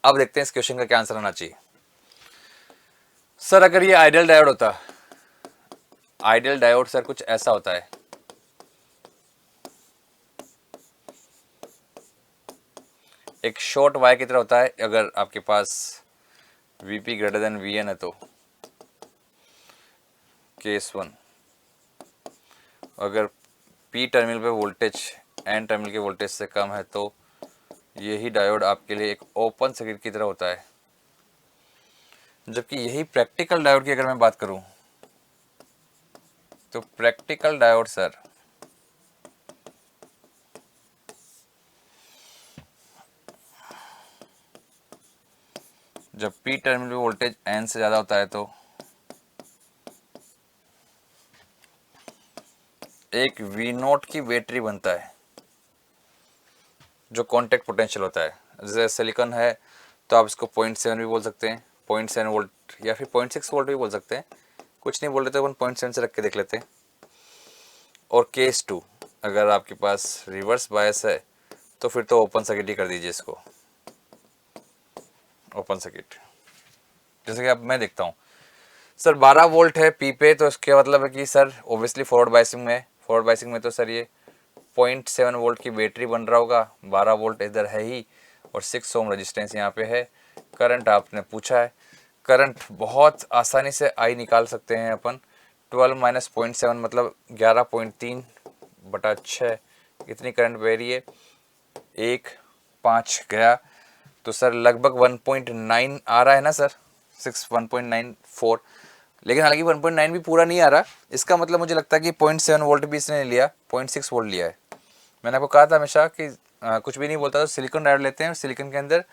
अब देखते हैं इस क्वेश्चन का क्या आंसर होना चाहिए। सर अगर ये आइडियल डायोड होता, आइडियल डायोड सर कुछ ऐसा होता है। एक शॉर्ट वायर की तरह होता है। अगर आपके पास Vp ग्रेटर देन Vn है तो केस 1, अगर P टर्मिनल पे वोल्टेज N टर्मिनल के वोल्टेज से कम है तो यही डायोड आपके लिए एक ओपन सर्किट की तरह होता है। जबकि यही प्रैक्टिकल डायोड की अगर मैं बात करूं तो प्रैक्टिकल डायोड सर जब P टर्मिनल पे वोल्टेज N से ज़्यादा होता है तो एक V0 की बैटरी बनता है जो कॉन्टैक्ट पोटेंशियल होता है। जैसे सिलिकॉन है तो आप इसको 0.7 भी बोल सकते हैं, 0.7 वोल्ट या फिर 0.6 वोल्ट भी बोल सकते हैं। कुछ नहीं बोल रहे तो अपन 0.7 से रख के देख लेते हैं। और केस 2, अगर आपके पास रिवर्स बायस है तो फिर तो ओपन सर्किट ही कर दीजिए इसको, ओपन सर्किट। जैसे कि अब मैं देखता हूँ सर 12 वोल्ट है पी पे, तो इसका मतलब है कि सर ओब्वियसली फॉरवर्ड बायसिंग में, फॉरवर्ड बायसिंग में तो सर ये 0.7 वोल्ट की बैटरी बन रहा होगा। 12 वोल्ट इधर है ही और 6 ओम रेजिस्टेंस यहाँ पे है। करंट आपने पूछा है, करंट बहुत आसानी से आई निकाल सकते हैं अपन। 12 माइनस 0.7 मतलब 11.3/6 इतनी करंट बह रही है। 1.5 गया तो सर लगभग 1.9 आ रहा है ना सर, 1.94। लेकिन हालांकि 1.9 भी पूरा नहीं आ रहा। इसका मतलब मुझे लगता है कि 0.7 वोल्ट भी इसने नहीं लिया, 0.6 वोल्ट लिया है। मैंने आपको कहा था हमेशा कि कुछ भी नहीं बोलता तो सिलिकॉन डायोड लेते हैं और सिलिकॉन के अंदर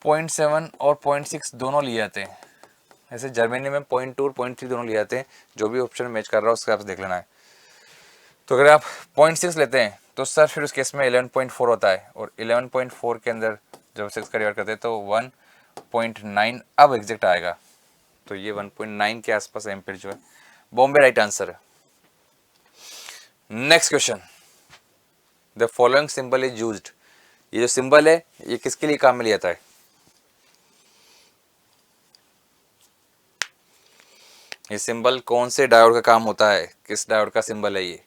0.7 और 0.6 दोनों लिए जाते हैं। ऐसे जर्मनी में 0.2 और 0.3 दोनों लिए जाते हैं। जो भी ऑप्शन मैच कर रहा है उसका आप देख लेना है। तो अगर आप 0.6 लेते हैं तो सर फिर उस केस में 11.4 होता है, और 11.4 के अंदर जब 6 का डिवाइड करते हैं तो 1.9 अब एग्जैक्ट आएगा। तो ये 1.9 के आसपास एम्पीयर जो है बॉम्बे राइट आंसर है। Next question, the following symbol is used. ये जो सिंबल है ये किसके लिए काम में लिया जाता है? ये सिंबल कौन से डायोड का काम होता है, किस डायोड का सिंबल है ये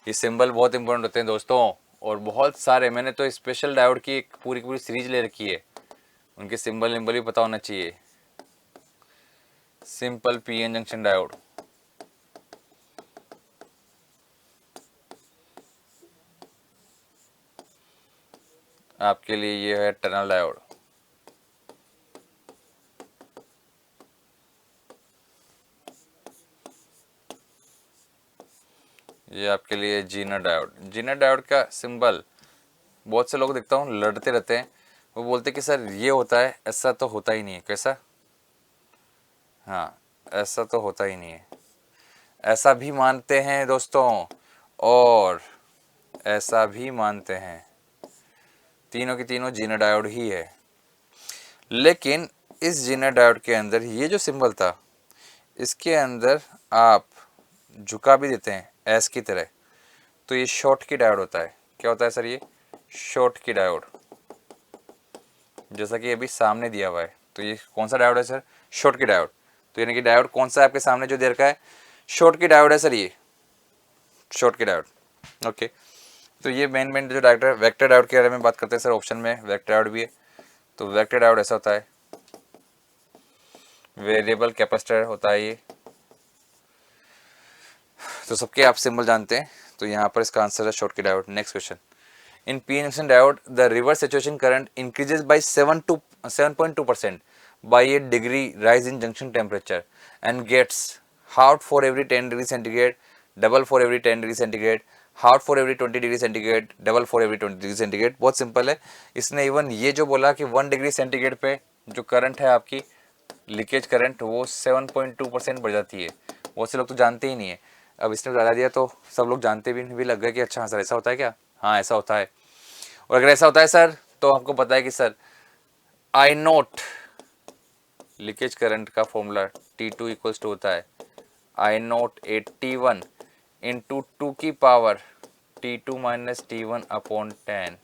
सिंबल बहुत इंपॉर्टेंट होते हैं दोस्तों। और बहुत सारे, मैंने तो स्पेशल डायोड की एक पूरी पूरी सीरीज ले रखी है, उनके सिंबल विंबल भी पता होना चाहिए। सिंपल पीएन जंक्शन डायोड, आपके लिए ये है टनल डायोड, ये आपके लिए जीनर डायोड। जीनर डायोड का सिंबल बहुत से लोग देखता हूँ लड़ते रहते हैं, वो बोलते कि सर ये होता है, ऐसा तो होता ही नहीं है। कैसा? हाँ, ऐसा तो होता ही नहीं है। ऐसा भी मानते हैं दोस्तों और ऐसा भी मानते हैं, तीनों की तीनों जीनर डायोड ही है। लेकिन इस जीनर डायोड के अंदर ये जो सिंबल था, इसके अंदर आप झुका भी देते हैं एस की तरह, तो ये शॉर्ट की डायोड होता है। क्या होता है सर? ये शॉर्ट की डायोड, जैसा कि अभी सामने दिया हुआ है। तो ये कौन सा डायोड है सर? शॉर्ट की डायोड। तो यानी कि डायोड कौन सा है आपके सामने जो दे रखा है? शॉर्ट की डायोड है सर, ये शॉर्ट की डायोड। ओके, तो ये मेन मेन जो डायोड है, वेक्टर डायोड के बारे में बात करते हैं सर। ऑप्शन में वेक्टर डायोड भी है। तो वेक्टर डायोड ऐसा होता है, वेरिएबल कैपेसिटर होता है ये। तो सबके आप सिंबल जानते हैं, तो यहाँ पर इसका आंसर है शॉर्ट की diode. Next question, in P junction diode the reverse saturation current increases by 7.2% by a degree rise in junction temperature and gets hot for every 10 degree centigrade, double for every 10 degree centigrade, hot for every 20 degree centigrade, double for every 20 degree centigrade। बहुत simple है। इसने even ये जो बोला कि 1 degree centigrade पे जो current है आपकी लीकेज करंट, वो 7.2% बढ़ जाती है। बहुत से लोग तो जानते ही नहीं है। अब इसने बता दिया तो सब लोग जानते भी लग गए कि अच्छा हाँ सर ऐसा होता है क्या? हाँ ऐसा होता है। और अगर ऐसा होता है सर तो आपको पता है कि sir I note leakage current का फॉर्मूला T2 इक्वल्स टू होता है आई नोट 81 इंटू 2 की power T2 minus T1 upon 10।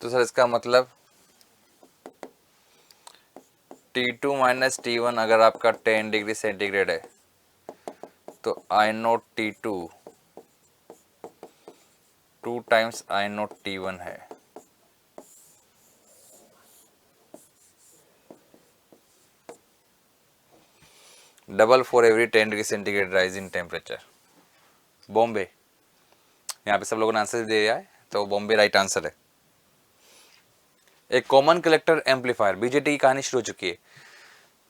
तो सर इसका मतलब T2 माइनस T1 अगर आपका 10 डिग्री सेंटीग्रेड है तो I0 T2 2 times I0 T1 है। Double for every 10 degree centigrade rise in temperature. Bombay, यहाँ पे सब लोगों ने आंसर दे दिया है, तो बॉम्बे राइट आंसर है। एक कॉमन कलेक्टर एम्पलीफायर, बीजेटी की कहानी शुरू हो चुकी है।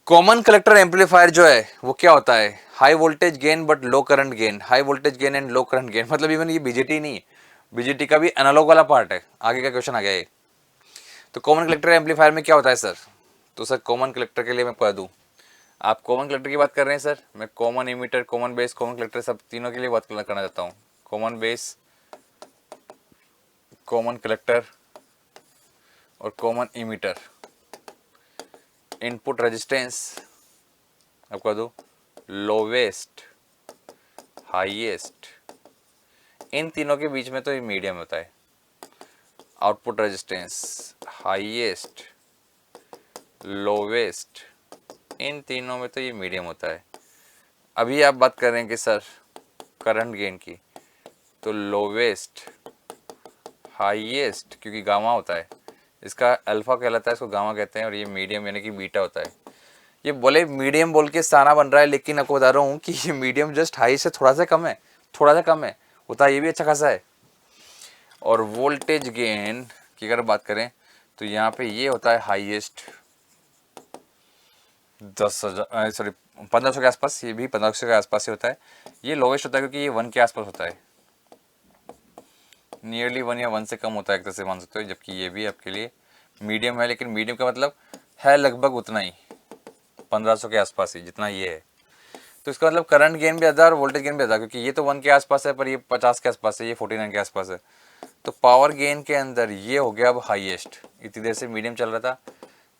कॉमन कलेक्टर एम्पलीफायर जो है वो क्या होता है? High voltage gain but low current gain, high voltage gain and low current gain. मतलब इवन ये बीजेटी नहीं है, बीजेटी का भी एनालॉग वाला पार्ट है। आगे का क्वेश्चन आ गया ये। तो कॉमन कलेक्टर एम्पलीफायर में क्या होता है सर? तो सर कॉमन कलेक्टर के लिए मैं पढ़ दूं, आप कॉमन कलेक्टर की बात कर रहे हैं सर, मैं common emitter, common base, common collector सब तीनों के लिए बात करना चाहता हूँ। कॉमन बेस, कॉमन कलेक्टर और कॉमन इमीटर। इनपुट रेजिस्टेंस आपको दो, लोवेस्ट, हाईएस्ट, इन तीनों के बीच में तो ये मीडियम होता है। आउटपुट रेजिस्टेंस, हाईएस्ट, लोवेस्ट, इन तीनों में तो ये मीडियम होता है। अभी आप बात कर रहे हैं कि सर करंट गेन की, तो लोवेस्ट, हाईएस्ट, क्योंकि गामा होता है, इसका अल्फा कहलाता है, इसको गामा कहते हैं, और ये मीडियम यानी कि बीटा होता है। ये बोले मीडियम बोल के साना बन रहा है, लेकिन आपको बता रहा हूँ कि ये मीडियम जस्ट हाई से थोड़ा सा कम है, थोड़ा सा कम है, होता है ये भी अच्छा खासा है। और वोल्टेज गेन की अगर बात करें तो यहाँ पे ये होता है हाईएस्ट 10,000 सॉरी 1500 के आसपास, ये भी 1500 के आसपास ही होता है। ये लोवेस्ट होता है क्योंकि ये 1 के आसपास होता है, नियरली 1 या 1 से कम होता है एक तरह से मान सकते हो। जबकि ये भी आपके लिए मीडियम है, लेकिन मीडियम का मतलब है लगभग उतना ही, 1500 के आसपास ही जितना ये है। तो इसका मतलब करंट गेन भी ज़्यादा और वोल्टेज गेन भी ज़्यादा, क्योंकि ये तो 1 के आसपास है पर ये 50 के आसपास है, ये 49 के आसपास है। तो पावर गेन के अंदर ये हो गया अब हाईएस्ट। इतनी देर से मीडियम चल रहा था,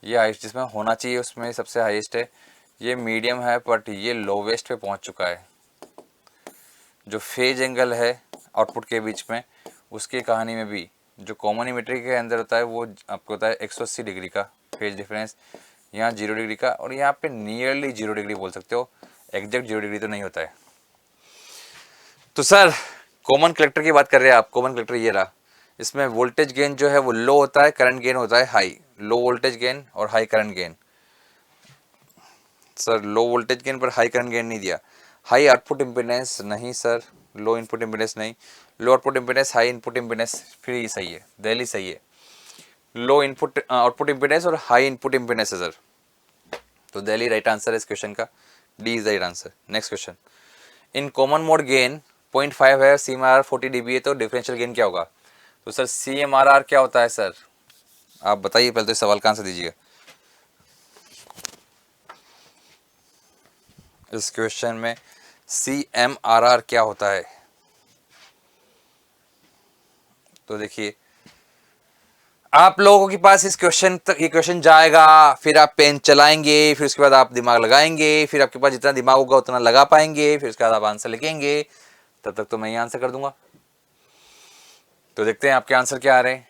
ये हाईएस्ट जिसमें होना चाहिए उसमें सबसे हाईएस्ट है। ये मीडियम है बट ये लोवेस्ट पे पहुंच चुका है। जो फेज एंगल है आउटपुट के बीच में, उसकी कहानी में भी जो कॉमन इमीटर के अंदर होता है वो आपको होता है 180 डिग्री का फेज डिफरेंस, यहाँ 0 डिग्री का, और यहाँ पे नियरली 0 डिग्री बोल सकते हो, एग्जैक्ट 0 डिग्री तो नहीं होता है। तो सर कॉमन कलेक्टर की बात कर रहे हैं आप, कॉमन कलेक्टर ये रहा, इसमें वोल्टेज गेन जो है वो लो होता है, करंट गेन होता है हाई। लो वोल्टेज गेन और high current gain. Sir low voltage gain पर हाई करंट गेन नहीं दिया। हाई आउटपुट इम्पीडेंस नहीं सर, लो इनपुट इम्पीडेंस नहीं। Low output impedance, high input impedance, फिर ये सही है, दिल्ली सही है। लो इनपुट आउटपुट इम्पीडेंस और हाई इनपुट इम्पीडेंस है सर, तो दिल्ली राइट आंसर है इस क्वेश्चन का, D is right answer. Next question, in common mode gain 0.5 है, CMRR 40 dB है, तो डिफरेंशियल गेन क्या होगा? तो सर CMRR क्या होता है सर, आप बताइए, पहले तो इस सवाल का आंसर दीजिएगा। इस क्वेश्चन में CMRR क्या होता है? तो देखिए आप लोगों के पास इस क्वेश्चन तक ये क्वेश्चन जाएगा, फिर आप पेन चलाएंगे, फिर उसके बाद आप दिमाग लगाएंगे, फिर आपके पास जितना दिमाग होगा उतना लगा पाएंगे, फिर उसके बाद आप आंसर लिखेंगे, तब तक तो मैं ही आंसर कर दूंगा। तो देखते हैं आपके आंसर क्या आ रहे हैं।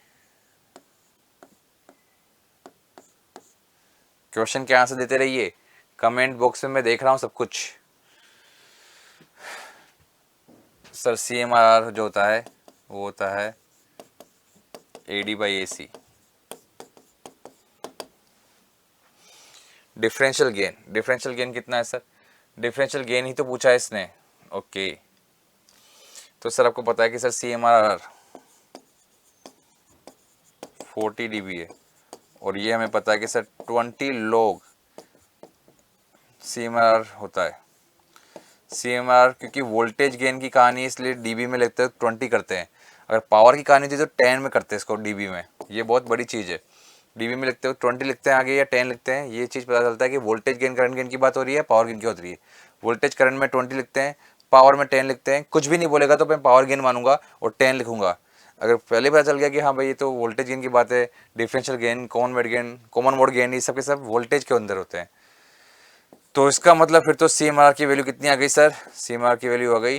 क्वेश्चन के आंसर देते रहिए, कमेंट बॉक्स में मैं देख रहा हूं सब कुछ। सर CMRR जो होता है वो होता है AD/AC। Differential gain, differential gain कितना है सर? डिफरेंशियल गेन ही तो पूछा है इसने। ओके, तो सर आपको पता है कि सर CMRR 40 dB है, और ये हमें पता है कि सर 20 log CMRR होता है। CMRR क्योंकि वोल्टेज गेन की कहानी इसलिए डीबी में लिखते हैं 20 करते हैं, अगर पावर की कहानी थी तो 10 में करते हैं इसको डीबी में, ये बहुत बड़ी चीज़ है। डीबी में लिखते हो 20 लिखते हैं आगे या 10 लिखते हैं, ये चीज़ पता चलता है कि वोल्टेज गेन करंट गेन की बात हो रही है, पावर गेन की हो रही है। वोल्टेज करंट में 20 लिखते हैं, पावर में 10 लिखते हैं। कुछ भी नहीं बोलेगा तो मैं पावर गेन मानूंगा और 10 लिखूंगा। अगर पहले पता चल गया कि हाँ भाई ये तो वोल्टेज गेन की बात है, differential gain, common mode gain, ये सब के सब वोल्टेज के अंदर होते हैं। तो इसका मतलब फिर तो CMRR की वैल्यू कितनी आ गई सर? CMRR की वैल्यू आ गई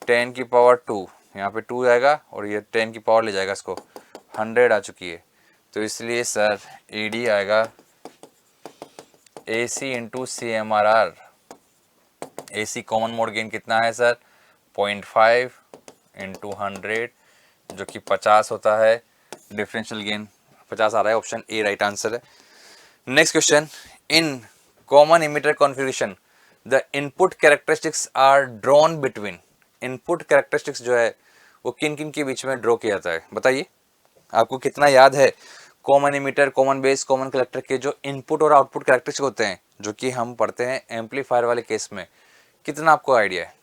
10 की पावर 2, यहाँ पे 2 आएगा और ये 10 की पावर ले जाएगा इसको, 100 आ चुकी है। तो इसलिए सर AD आएगा AC into CMRR। AC common mode gain कितना है सर? 0.5 इंटू 100 जो कि 50 होता है। डिफरेंशियल गेन 50 आ रहा है, ऑप्शन ए राइट आंसर है। Next question, in common emitter configuration the input characteristics are drawn between. Input characteristics जो है वो किन किन के बीच में ड्रॉ किया जाता है, बताइए। आपको कितना याद है common emitter, common base, common collector के जो इनपुट और आउटपुट कैरेक्टरिस्टिक होते हैं जो कि हम पढ़ते हैं एम्पलीफायर वाले केस में, कितना आपको आइडिया है?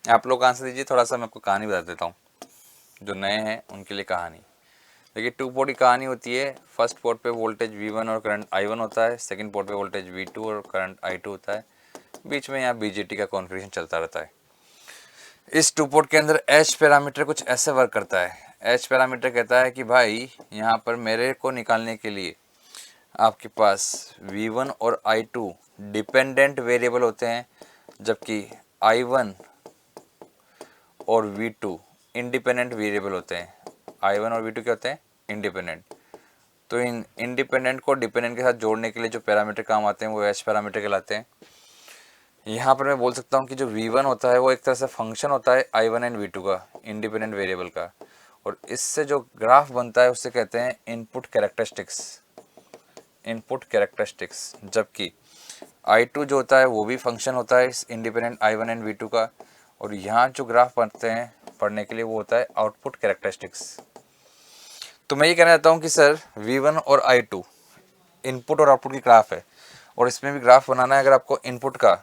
आप लोग आंसर दीजिए। थोड़ा सा मैं आपको कहानी बता देता हूँ, जो नए हैं उनके लिए कहानी। देखिए, टू पोर्ट की कहानी होती है। फर्स्ट पोर्ट पे वोल्टेज V1 और करंट I1 होता है, सेकंड पोर्ट पे वोल्टेज V2 और करंट I2 होता है। बीच में यहाँ BJT का कॉन्फ़िगरेशन चलता रहता है। इस टू पोर्ट के अंदर H पैरामीटर कुछ ऐसे वर्क करता है। H पैरामीटर कहता है कि भाई यहाँ पर मेरे को निकालने के लिए आपके पास V1 और I2 डिपेंडेंट वेरिएबल होते हैं, जबकि I1 और V2 इंडिपेंडेंट वेरिएबल होते हैं। I1 और V2 क्या होते हैं? इंडिपेंडेंट। तो इन इंडिपेंडेंट को डिपेंडेंट के साथ जोड़ने के लिए जो पैरामीटर काम आते हैं वो H पैरामीटर कहलाते हैं। यहाँ पर मैं बोल सकता हूँ कि जो V1 होता है वो एक तरह से फंक्शन होता है I1 एंड V2 का, इंडिपेंडेंट वेरिएबल का, और इससे जो ग्राफ बनता है उससे कहते हैं इनपुट कैरेक्टरिस्टिक्स। Input characteristics. जबकि I2 जो होता है वो भी फंक्शन होता है इस इंडिपेंडेंट I1 एंड V2 का, और यहाँ जो ग्राफ बनते हैं पढ़ने के लिए वो होता है आउटपुट कैरेक्टरिस्टिक्स। तो मैं ये कहना चाहता हूँ कि सर V1 और I2 इनपुट और आउटपुट की ग्राफ है, और इसमें भी ग्राफ बनाना है अगर आपको इनपुट का,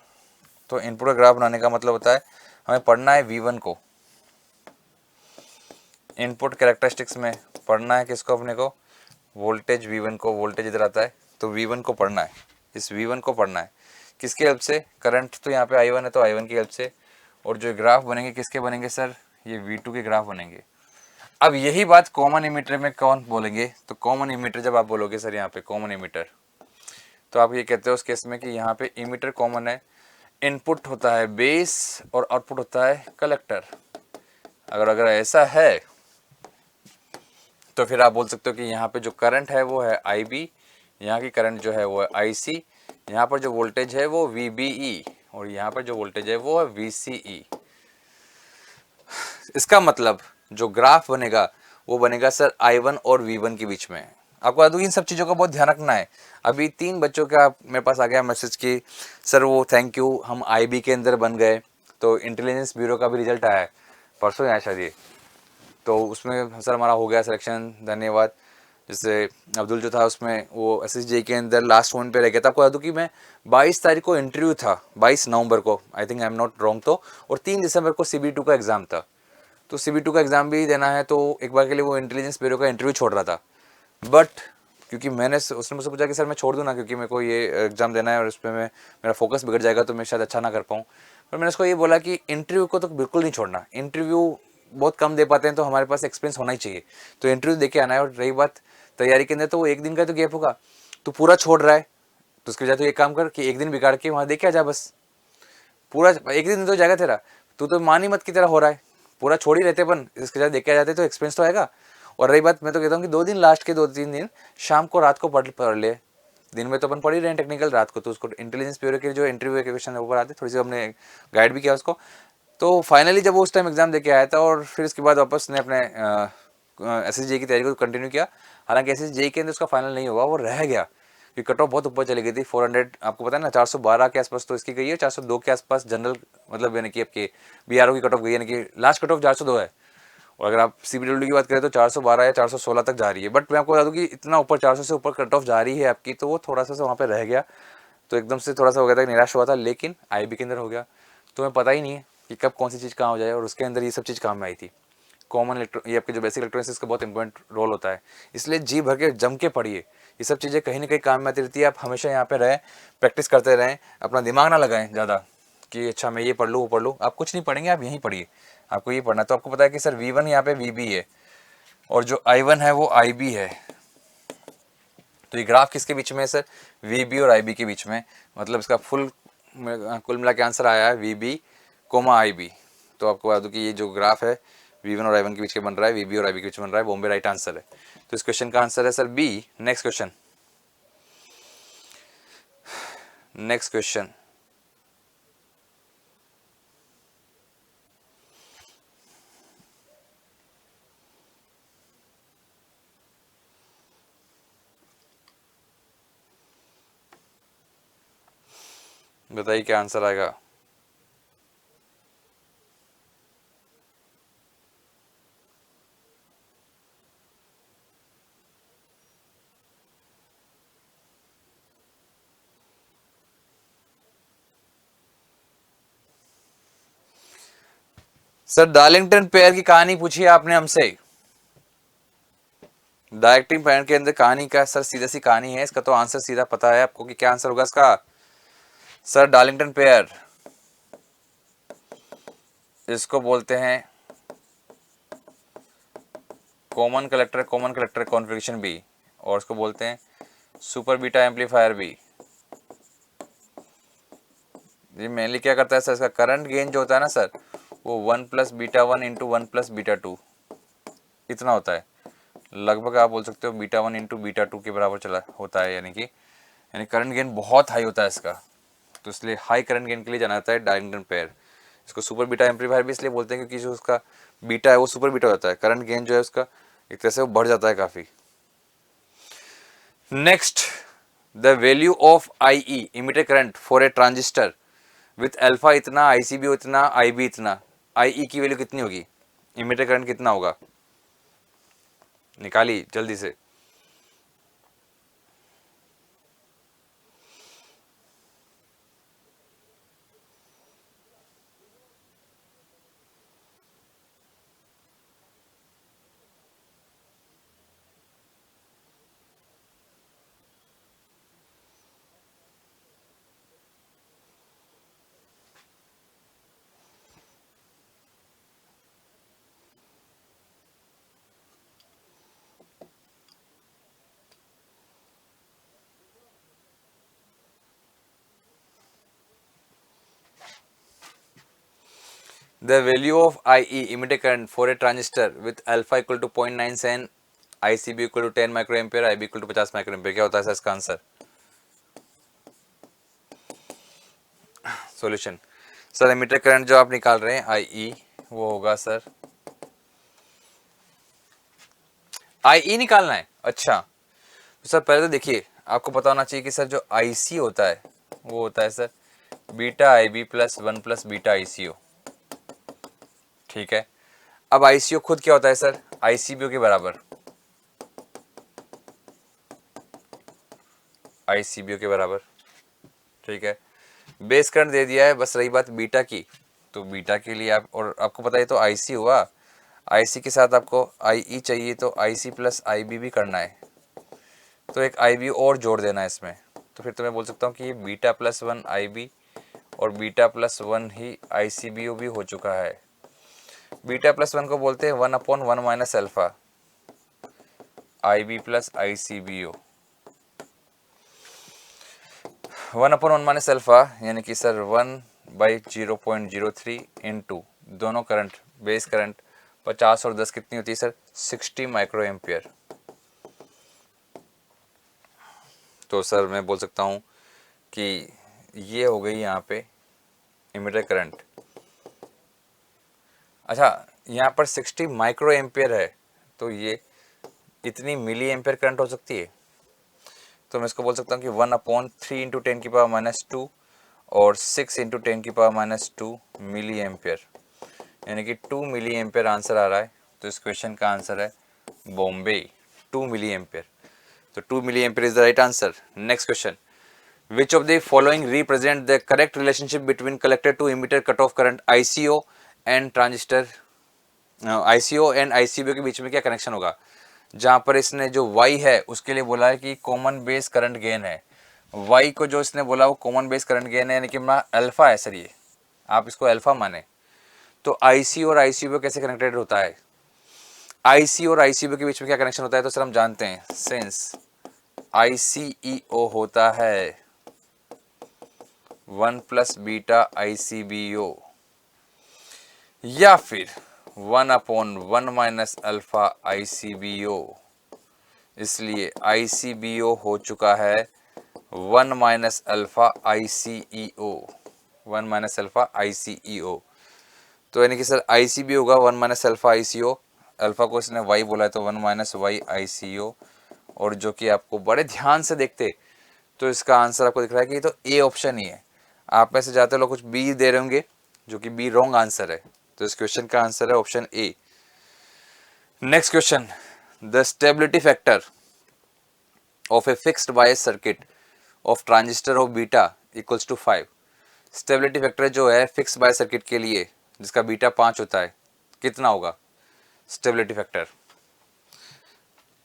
तो इनपुट का ग्राफ बनाने का मतलब होता है हमें पढ़ना है V1 को। इनपुट कैरेक्टरिस्टिक्स में पढ़ना है किसको? अपने को वोल्टेज V1 को। वोल्टेज इधर आता है तो V1 को पढ़ना है, इस V1 को पढ़ना है किसके हेल्प से? करंट तो यहाँ पे I1 है तो I1 की हेल्प से। और जो ग्राफ बनेंगे किसके बनेंगे सर? ये V2 के ग्राफ बनेंगे। अब यही बात कॉमन इमीटर में कौन बोलेंगे? तो कॉमन इमीटर जब आप बोलोगे सर यहाँ पे कॉमन इमीटर, तो आप ये कहते हो उस केस में कि यहाँ पे इमीटर कॉमन है, इनपुट होता है बेस और आउटपुट होता है कलेक्टर। अगर ऐसा है तो फिर आप बोल सकते हो कि यहाँ पे जो करंट है वो है IB, यहाँ की करंट जो है वो है IC, यहाँ पर जो वोल्टेज है वो VBE, और यहाँ पर जो वोल्टेज है वो है VCE। इसका मतलब जो ग्राफ बनेगा वो बनेगा सर I1 और V1 के बीच में। आपको बता दूं इन सब चीज़ों का बहुत ध्यान रखना है। अभी 3 बच्चों का मेरे पास आ गया मैसेज कि सर वो थैंक यू हम IB के अंदर बन गए। तो इंटेलिजेंस ब्यूरो का भी रिजल्ट आया है, परसों आया शायद ये, तो उसमें सर हमारा हो गया सिलेक्शन, धन्यवाद। जैसे अब्दुल जो था उसमें वो SSJ के अंदर लास्ट वन पे रह गया था। आपको बता दूं कि मैं 22 तारीख को इंटरव्यू था, 22 नवंबर को, I think I am not wrong, तो, और 3 दिसंबर को CB2 का एग्ज़ाम था। तो CB2 का एग्ज़ाम भी देना है, तो एक बार के लिए वो इंटेलिजेंस ब्यूरो का इंटरव्यू छोड़ रहा था। बट क्योंकि उसने मुझसे पूछा कि सर मैं छोड़ दूँ ना, क्योंकि मेरे को ये एग्ज़ाम देना है और उसमें मेरा फोकस बिगड़ जाएगा तो मैं शायद अच्छा ना कर पाऊँ। पर मैंने उसको ये बोला कि इंटरव्यू को तो बिल्कुल नहीं छोड़ना। इंटरव्यू बहुत कम दे पाते हैं, तो हमारे पास एक्सपीरियंस होना ही चाहिए, तो इंटरव्यू दे के आना है। और रही बात तैयारी के अंदर, तो वो एक दिन का तो गैप होगा, तो पूरा छोड़ रहा है, तो उसके वजह तो एक काम कर कि एक दिन बिगाड़ के वहाँ दे के आ जा बस। पूरा एक दिन तो जाएगा तेरा, तू तो मान ही मत की तरह हो रहा है, पूरा छोड़ ही रहते अपन, इसके साथ देख के आ जाते तो एक्सपीरियंस तो आएगा। और रही बात, मैं तो कहता हूँ कि 2 दिन, लास्ट के 2-3 दिन शाम को रात को पढ़ ले। दिन में तो अपन पढ़ ही रहे हैं टेक्निकल, रात को तो उसको इंटेलिजेंस ब्यूरो के जो इंटरव्यू के क्वेश्चन ऊपर आते, थोड़ी सी हमने गाइड भी किया उसको। तो फाइनली जब वो उस टाइम एग्जाम दे के आया था, और फिर उसके बाद वापस ने अपने SSJ की तैयारी को कंटिन्यू किया। हालांकि SSJ के अंदर उसका फाइनल नहीं हुआ, वो रह गया कि कट ऑफ बहुत ऊपर चली गई थी, 400, आपको पता है ना, 412 के आसपास तो इसकी गई है, 402 के आसपास जनरल, मतलब यानी कि आपके BRO की कट ऑफ गई, यानी कि लास्ट कट ऑफ 402 है। और अगर आप CBW की बात करें तो 412 या 416 तक जा रही है। बट मैं आपको बता दूं कि इतना ऊपर 400 से ऊपर कट ऑफ जा रही है आपकी, तो वो थोड़ा सा वहाँ पे रह गया, तो एकदम से थोड़ा सा हो गया था, निराश हुआ था। लेकिन IB के अंदर हो गया, तो मैं पता ही नहीं है कि कब कौन सी चीज़ कहाँ हो जाए, और उसके अंदर ये सब चीज़ काम में आई थी। कॉमन इलेक्ट्रो ये आपके जो बेसिक इलेक्ट्रॉनिक्स इसका बहुत इंपॉर्टेंट रोल होता है, इसलिए जी भर के जम के पढ़िए। ये सब चीज़ें कहीं ना कहीं काम में आती रहती है। आप हमेशा यहाँ पे रहें, प्रैक्टिस करते रहें, अपना दिमाग ना लगाएं ज़्यादा कि अच्छा मैं ये पढ़ लूँ वो पढ़ लूँ। आप कुछ नहीं पढ़ेंगे, आप यहीं पढ़िए, आपको ये पढ़ना है। तो आपको पता है कि सर V1 यहाँ पे VB है और जो I1 है वो IB है। तो ये ग्राफ किसके बीच में है सर? VB और IB के बीच में। मतलब इसका कुल मिला के आंसर आया है VB, IB। तो आपको बता दूं कि ये जो ग्राफ है V1 और I1 के बीच के बन रहा है, VB और IB के बीच बन रहा है, बॉम्बे राइट आंसर है। तो इस क्वेश्चन का आंसर है sir B। Next question, next question, बताइए क्या आंसर आएगा। सर डार्लिंगटन पेयर की कहानी पूछी आपने हमसे। डार्लिंगटन पेयर के अंदर कहानी का सर सीधा सी कहानी है, इसका तो आंसर सीधा पता है आपको कि क्या आंसर होगा इसका। सर डार्लिंगटन पेयर इसको बोलते हैं कॉमन कलेक्टर कॉन्फ़िगरेशन बी, और इसको बोलते हैं सुपर बीटा एम्पलीफायर बी। ये मेनली क्या करता है सर, इसका करंट गेन जो होता है ना सर, वो 1 + β1 × 1 + β2 इतना होता है। लगभग आप बोल सकते हो β1 × β2 के बराबर चला होता है, यानी करंट गेन बहुत हाई होता है इसका। तो इसलिए हाई करंट गेन के लिए जाना जाता है डार्लिंगटन पेयर। इसको सुपर बीटा एम्पलीफायर भी इसलिए बोलते हैं क्योंकि जो उसका बीटा है वो सुपर बीटा होता है, करंट गेन जो है उसका एक तरह से वो बढ़ जाता है काफ़ी। Next, the value of IE emitter current for a transistor with alpha इतना, ICB इतना, IB इतना, IE की वैल्यू कितनी होगी? इमिटर करंट कितना होगा? निकाली जल्दी से। The value of IE emitter current for a transistor with alpha equal to 0.97, ICB equal to 10 microampere, IB equal to 50 microampere, क्या होता है सर इसका answer? Solution, sir emitter current जो आप निकाल रहे हैं IE वो होगा सर, IE निकालना है। अच्छा तो सर पहले तो देखिए आपको पता होना चाहिए कि सर जो IC होता है वो होता है sir beta IB + 1 + beta ICO। ठीक है, अब ICO खुद क्या होता है सर? ICBO के बराबर, ICBO के बराबर। ठीक है, बेस करंट दे दिया है, बस रही बात बीटा की, तो बीटा के लिए आप, और आपको पता है तो IC हुआ, IC के साथ आपको IE चाहिए तो IC + IB भी करना है, तो एक IB और जोड़ देना है इसमें। तो फिर तो मैं बोल सकता हूँ कि ये बीटा +1 IB और बीटा +1 ही ICBO भी हो चुका है। बीटा +1 को बोलते हैं 1/1 - अल्फा IB + ICBO। 1/1 - अल्फा यानी कि सर 1/0.03 इंटू दोनों करंट, बेस करंट 50 और 10 कितनी होती है सर? 60 माइक्रोएम्पियर। तो सर मैं बोल सकता हूँ कि ये हो गई यहाँ पे इमिटर करंट। अच्छा यहाँ पर 60 माइक्रोएम्पियर है, तो ये इतनी मिली एम्पियर करंट हो सकती है। तो मैं इसको बोल सकता हूँ कि 1/3 × 10⁻² और 6 × 10⁻² मिली एम्पियर, यानी कि 2 मिली एम्पियर आंसर आ रहा है। तो इस क्वेश्चन का आंसर है बॉम्बे, 2 मिली एम्पियर। तो 2 milliampere is the right answer. Next question, which of the following represent the correct relationship between collector to emitter cut off current ICO and transistor ICO and ICBO के बीच में क्या connection होगा, जहाँ पर इसने जो वाई है उसके लिए बोला है कि कॉमन बेस करंट गेन है। वाई को जो इसने बोला वो कॉमन बेस करंट गेन है, यानी कि अपना अल्फा है सर, ये आप इसको अल्फा माने। तो आईसी और आईसीबीओ कैसे कनेक्टेड होता है, आईसी और आईसीबीओ के बीच में क्या कनेक्शन होता है, तो सर हम जानते हैं सिंस आईसीईओ होता है 1 प्लस बीटा आईसीबीओ, या फिर 1/1 माइनस अल्फा आईसीबीओ, इसलिए आईसीबीओ हो चुका है 1 माइनस अल्फा आईसीईओ, 1 माइनस अल्फा आईसीईओ। तो यानी कि सर आईसीबी होगा 1 माइनस अल्फा आईसीओ, अल्फा को इसने वाई बोला है तो 1 माइनस वाई आईसीओ, और जो कि आपको बड़े ध्यान से देखते तो इसका आंसर आपको दिख रहा है कि ये तो ए ऑप्शन ही है। आप में से ज़्यादातर लोग कुछ बी दे रहे होंगे, जो कि बी रॉन्ग आंसर है, तो इस क्वेश्चन का आंसर है option A. Next question, the stability factor of a fixed bias circuit of transistor of beta equals to 5। Stability factor जो है फिक्स्ड बायस सर्किट के लिए जिसका बीटा 5 होता है, कितना होगा stability factor,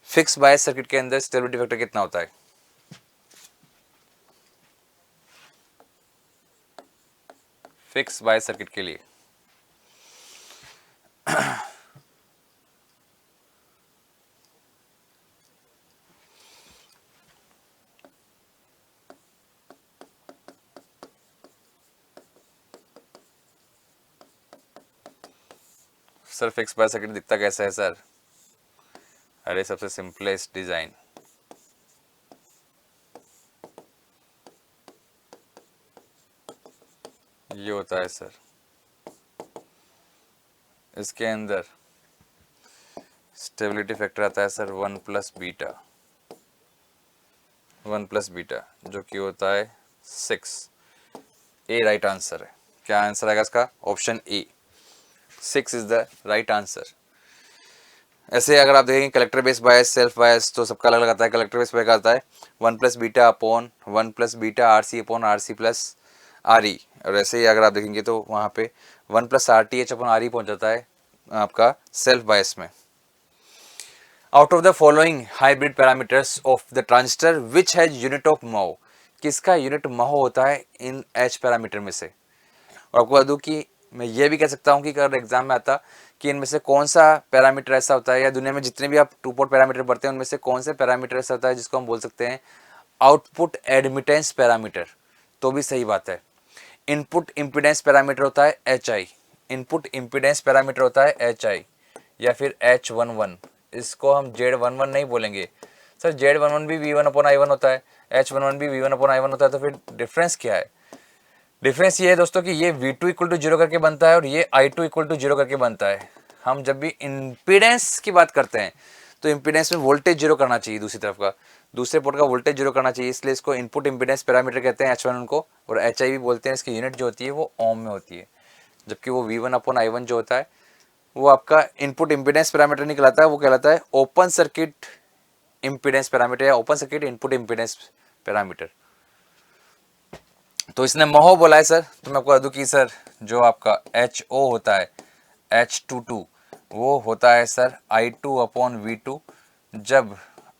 fixed bias circuit के अंदर स्टेबिलिटी फैक्टर कितना होता है। फिक्स बायस सर्किट के लिए सर फिक्स बायस सर्किट दिखता कैसा है सर, अरे सबसे सिंपलेस्ट डिजाइन, ये होता है सर, इसके अंदर स्टेबिलिटी फैक्टर आता है sir 1 plus beta, 1 plus beta जो कि होता है 6। ए राइट आंसर है, क्या आंसर आएगा इसका, option A, 6 is the right answer. ऐसे अगर आप देखेंगे कलेक्टर बेस बायस सेल्फ बायस तो सबका अलग आता है। कलेक्टर बेस बायस आता है 1 plus beta upon 1 plus beta R C upon R C plus R E, और ऐसे ही अगर आप देखेंगे तो वहाँ पे 1 plus R T H upon R E पहुँच जाता है आपका सेल्फ बायस में। Out of the following hybrid parameters of the transistor which has unit of mho, किसका यूनिट महो होता है इन एच पैरामीटर में से। और आपको बता दूं कि मैं ये भी कह सकता हूँ कि अगर एग्जाम में आता कि इनमें से कौन सा पैरामीटर ऐसा होता है, या दुनिया में जितने भी आप टू पोर्ट पैरामीटर पढ़ते हैं उनमें से कौन से पैरामीटर ऐसा होता है जिसको हम बोल सकते हैं आउटपुट एडमिटेंस पैरामीटर, तो भी सही बात है। इनपुट इम्पिडेंस पैरामीटर होता है H I, input impedance parameter होता है एच आई, या फिर H11, इसको हम Z11 नहीं बोलेंगे सर, Z11 भी V1 अपॉन I1 होता है, H11 भी V1 अपॉन I1 होता है, तो फिर डिफरेंस क्या है, डिफरेंस ये है दोस्तों कि ये V2 इक्वल टू जीरो करके बनता है और ये I2 इक्वल टू जीरो करके बनता है। हम जब भी इम्पीडेंस की बात करते हैं तो इम्पीडेंस में वोल्टेज जीरो करना चाहिए, दूसरी तरफ का दूसरे पोर्ट का वोल्टेज जीरो करना चाहिए, इसलिए इसको इनपुट इम्पीडेंस पैरामीटर कहते हैं H1 को, और HI भी बोलते हैं। इसकी यूनिट जो होती है वो ओम में होती है, जबकि वो V1 अपॉन I1 जो होता है वो आपका इनपुट इम्पीडेंस पैरामीटर नहीं कहलाता है, वो कहलाता है ओपन सर्किट इम्पीडेंस पैरामीटर या open circuit input impedance parameter. तो इसने महो बोला है सर, तो मैं आपको बता दूं कि सर जो आपका HO होता है H22 वो होता है सर I2 अपॉन V2 जब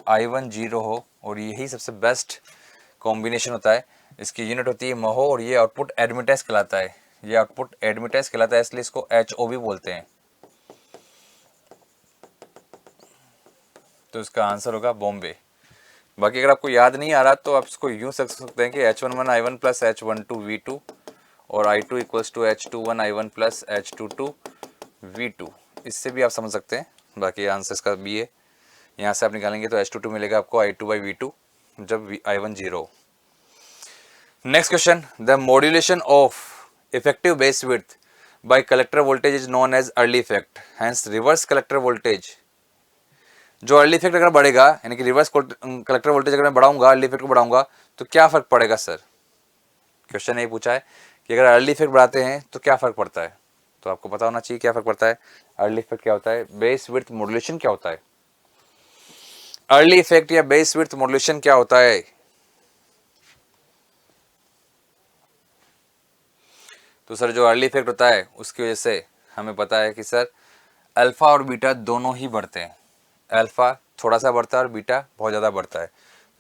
I1 जीरो हो, और यही सबसे बेस्ट कॉम्बिनेशन होता है। इसकी यूनिट होती है महो और ये आउटपुट एडमिटेंस कहलाता है, ये आउटपुट एडमिटेंस कहलाता है, इसलिए इसको HO भी बोलते हैं। तो इसका आंसर होगा बॉम्बे। बाकी अगर आपको याद नहीं आ रहा तो आप इसको यूँ समझ सकते हैं कि H11 I1 plus H12 V2 और I2 equals to H21 I1 plus H22 V2, इससे भी आप समझ सकते हैं। बाकी आंसर इसका बी है, यहाँ से आप निकालेंगे तो H22 मिलेगा आपको I2 बाई V2 जब I1 जीरो। Next question, the modulation of effective base width by collector voltage is known as early effect, hence reverse collector voltage. जो अर्ली इफेक्ट अगर बढ़ेगा यानी कि रिवर्स कलेक्टर वोल्टेज अगर मैं बढ़ाऊंगा, अर्ली इफेक्ट को बढ़ाऊंगा तो क्या फर्क पड़ेगा सर। क्वेश्चन ये पूछा है कि अगर अर्ली इफेक्ट बढ़ाते हैं तो क्या फर्क पड़ता है, तो आपको पता होना चाहिए क्या फर्क पड़ता है। अर्ली इफेक्ट क्या होता है, बेस विड्थ मॉड्यूलेशन क्या होता है, अर्ली इफेक्ट या बेस विड्थ मॉड्यूलेशन क्या होता है। तो सर जो अर्ली इफेक्ट होता है उसकी वजह से हमें पता है कि सर अल्फा और बीटा दोनों ही बढ़ते हैं। अल्फा थोड़ा सा बढ़ता है और बीटा बहुत ज़्यादा बढ़ता है।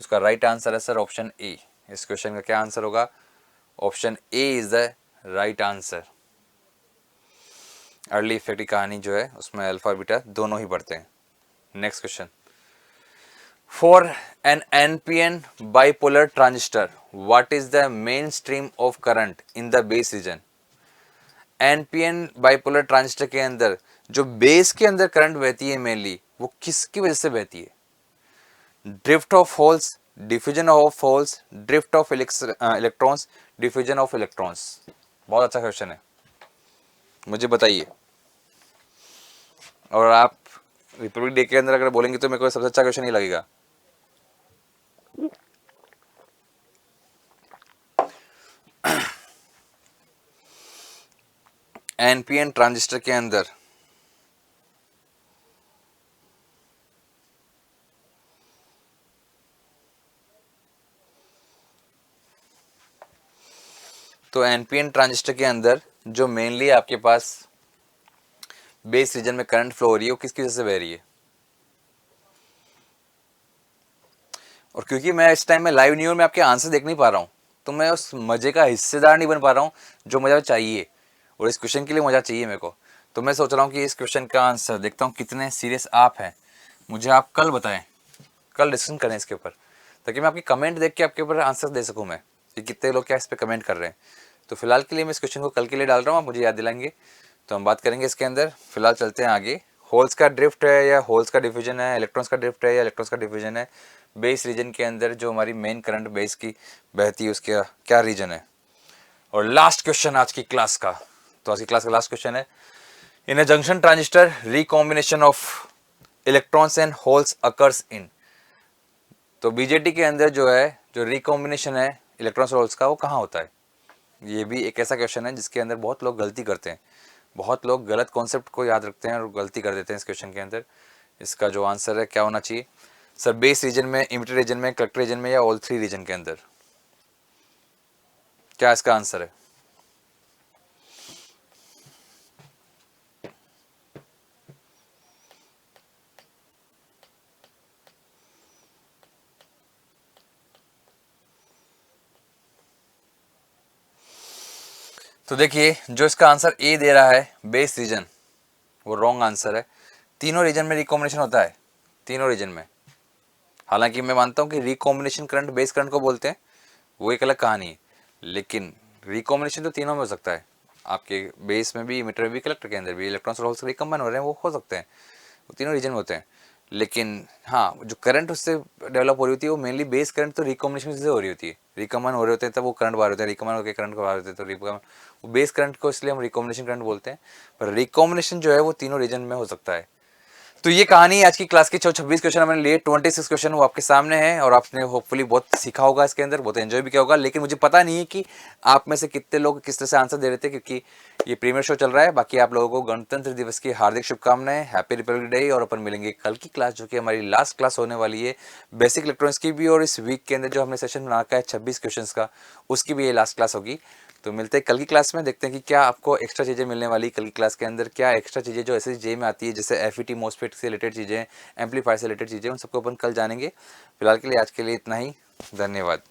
उसका राइट आंसर है सर ऑप्शन ए। इस क्वेश्चन का क्या आंसर होगा? Option A is the right answer. Early effect की कहानी जो है उसमें अल्फा और बीटा दोनों ही बढ़ते हैं। Next question, for an NPN bipolar transistor what is the main stream of current in the base region. NPN bipolar transistor के अंदर जो बेस के अंदर करंट बहती है मेनली वो किसकी वजह से बहती है? Drift of holes, diffusion of holes, drift of electrons, diffusion of electrons. बहुत अच्छा क्वेश्चन है, मुझे बताइए। और आप रिपब्लिक डे के अंदर अगर बोलेंगे तो मेरे को सबसे अच्छा क्वेश्चन ही लगेगा। एनपीएन ट्रांजिस्टर के अंदर तो एनपीएन ट्रांजिस्टर के अंदर जो मेनली आपके पास बेस रीजन में करंट फ्लो हो रही है वो किसकी वजह से बह रही है? और क्योंकि मैं इस टाइम में लाइव नहीं हूं, मैं आपके आंसर देख नहीं पा रहा हूं, तो मैं उस मजे का हिस्सेदार नहीं बन पा रहा हूं जो मजा चाहिए, और इस क्वेश्चन के लिए मजा चाहिए मेरे को। तो मैं सोच रहा हूं कि इस क्वेश्चन का आंसर देखता हूं कितने सीरियस आप हैं। मुझे आप कल बताएं, कल डिस्कशन करें इसके ऊपर, ताकि मैं आपकी कमेंट देख के आपके ऊपर आंसर दे सकूं मैं कि कितने लोग क्या इस पर कमेंट कर रहे हैं। तो फिलहाल के लिए मैं इस क्वेश्चन को कल के लिए डाल रहा हूँ, आप मुझे याद दिलाएंगे तो हम बात करेंगे इसके अंदर। फिलहाल चलते हैं आगे। होल्स का ड्रिफ्ट है या होल्स का डिफ्यूजन है, इलेक्ट्रॉन्स का ड्रिफ्ट है या इलेक्ट्रॉन्स का डिफ्यूजन है, बेस रीजन के अंदर जो हमारी मेन करंट बेस की बहती है उसका क्या रीजन है? और लास्ट क्वेश्चन आज की क्लास का, तो आज की क्लास का लास्ट क्वेश्चन है, in a junction transistor recombination of electrons and holes occurs in. तो बीजेटी के अंदर जो है जो रिकॉम्बिनेशन है इलेक्ट्रॉन्स और होल्स का वो कहाँ होता है? ये भी एक ऐसा क्वेश्चन है जिसके अंदर बहुत लोग गलती करते हैं, बहुत लोग गलत कॉन्सेप्ट को याद रखते हैं और गलती कर देते हैं इस क्वेश्चन के अंदर। इसका जो आंसर है क्या होना चाहिए सर? बेस रीजन में, इमिटर रीजन में, कलेक्टर रीजन में, या ऑल थ्री रीजन के अंदर? क्या इसका आंसर है? तो देखिए जो इसका आंसर ए दे रहा है बेस रीजन, वो रॉन्ग आंसर है। तीनों रीजन में रिकॉम्बिनेशन होता है, तीनों रीजन में। हालांकि मैं मानता हूं कि रिकॉम्बिनेशन करंट बेस करंट को बोलते हैं, वो एक अलग कहानी है, लेकिन रिकॉम्बिनेशन तो तीनों में हो सकता है। आपके बेस में भी, इमिटर में भी, कलेक्टर के अंदर भी इलेक्ट्रॉन्स और होल्स रिकम्बाइन हो रहे हैं, वो हो सकते हैं, वो तीनों रीजन में होते हैं। लेकिन हाँ, जो करंट उससे डेवलप हो रही होती है वो मेनली बेस करंट तो रिकॉम्बिनेशन से हो रही होती है। रिकम्बाइन हो रहे होते हैं तब वो करंट बाहर होते हैं, रिकम्बाइन होकर करंट बाहर होते हैं, तो रिकम्बाइन वो बेस करंट को इसलिए हम रिकॉम्बिनेशन करंट बोलते हैं। पर रिकॉम्बिनेशन जो है वो तीनों रीजन में हो सकता है। तो ये कहानी आज की क्लास की 26 क्वेश्चन मैंने लिए, 26 क्वेश्चन वो आपके सामने हैं और आपने होपफुली बहुत सीखा होगा इसके अंदर, बहुत एंजॉय भी किया होगा। लेकिन मुझे पता नहीं है कि आप में से कितने लोग किस तरह से आंसर दे रहे थे, क्योंकि ये प्रीमियर शो चल रहा है। बाकी आप लोगों को गणतंत्र दिवस की हार्दिक शुभकामनाएं, हैप्पी रिपब्लिक डे। और अपन मिलेंगे कल की क्लास जो कि हमारी लास्ट क्लास होने वाली है बेसिक इलेक्ट्रॉनिक्स की भी, और इस वीक के अंदर जो हमने सेशन बना रखा है 26 क्वेश्चन का, उसकी भी ये लास्ट क्लास होगी। तो मिलते हैं कल की क्लास में, देखते हैं कि क्या आपको एक्स्ट्रा चीज़ें मिलने वाली कल की क्लास के अंदर, क्या एक्स्ट्रा चीज़ें जो ऐसे जे में आती है जैसे एफईटी मोस्फेट से रिलेटेड चीज़ें, एम्पलीफायर से रिलेटेड चीज़ें, उन सबको अपन कल जानेंगे। फिलहाल के लिए आज के लिए इतना ही, धन्यवाद।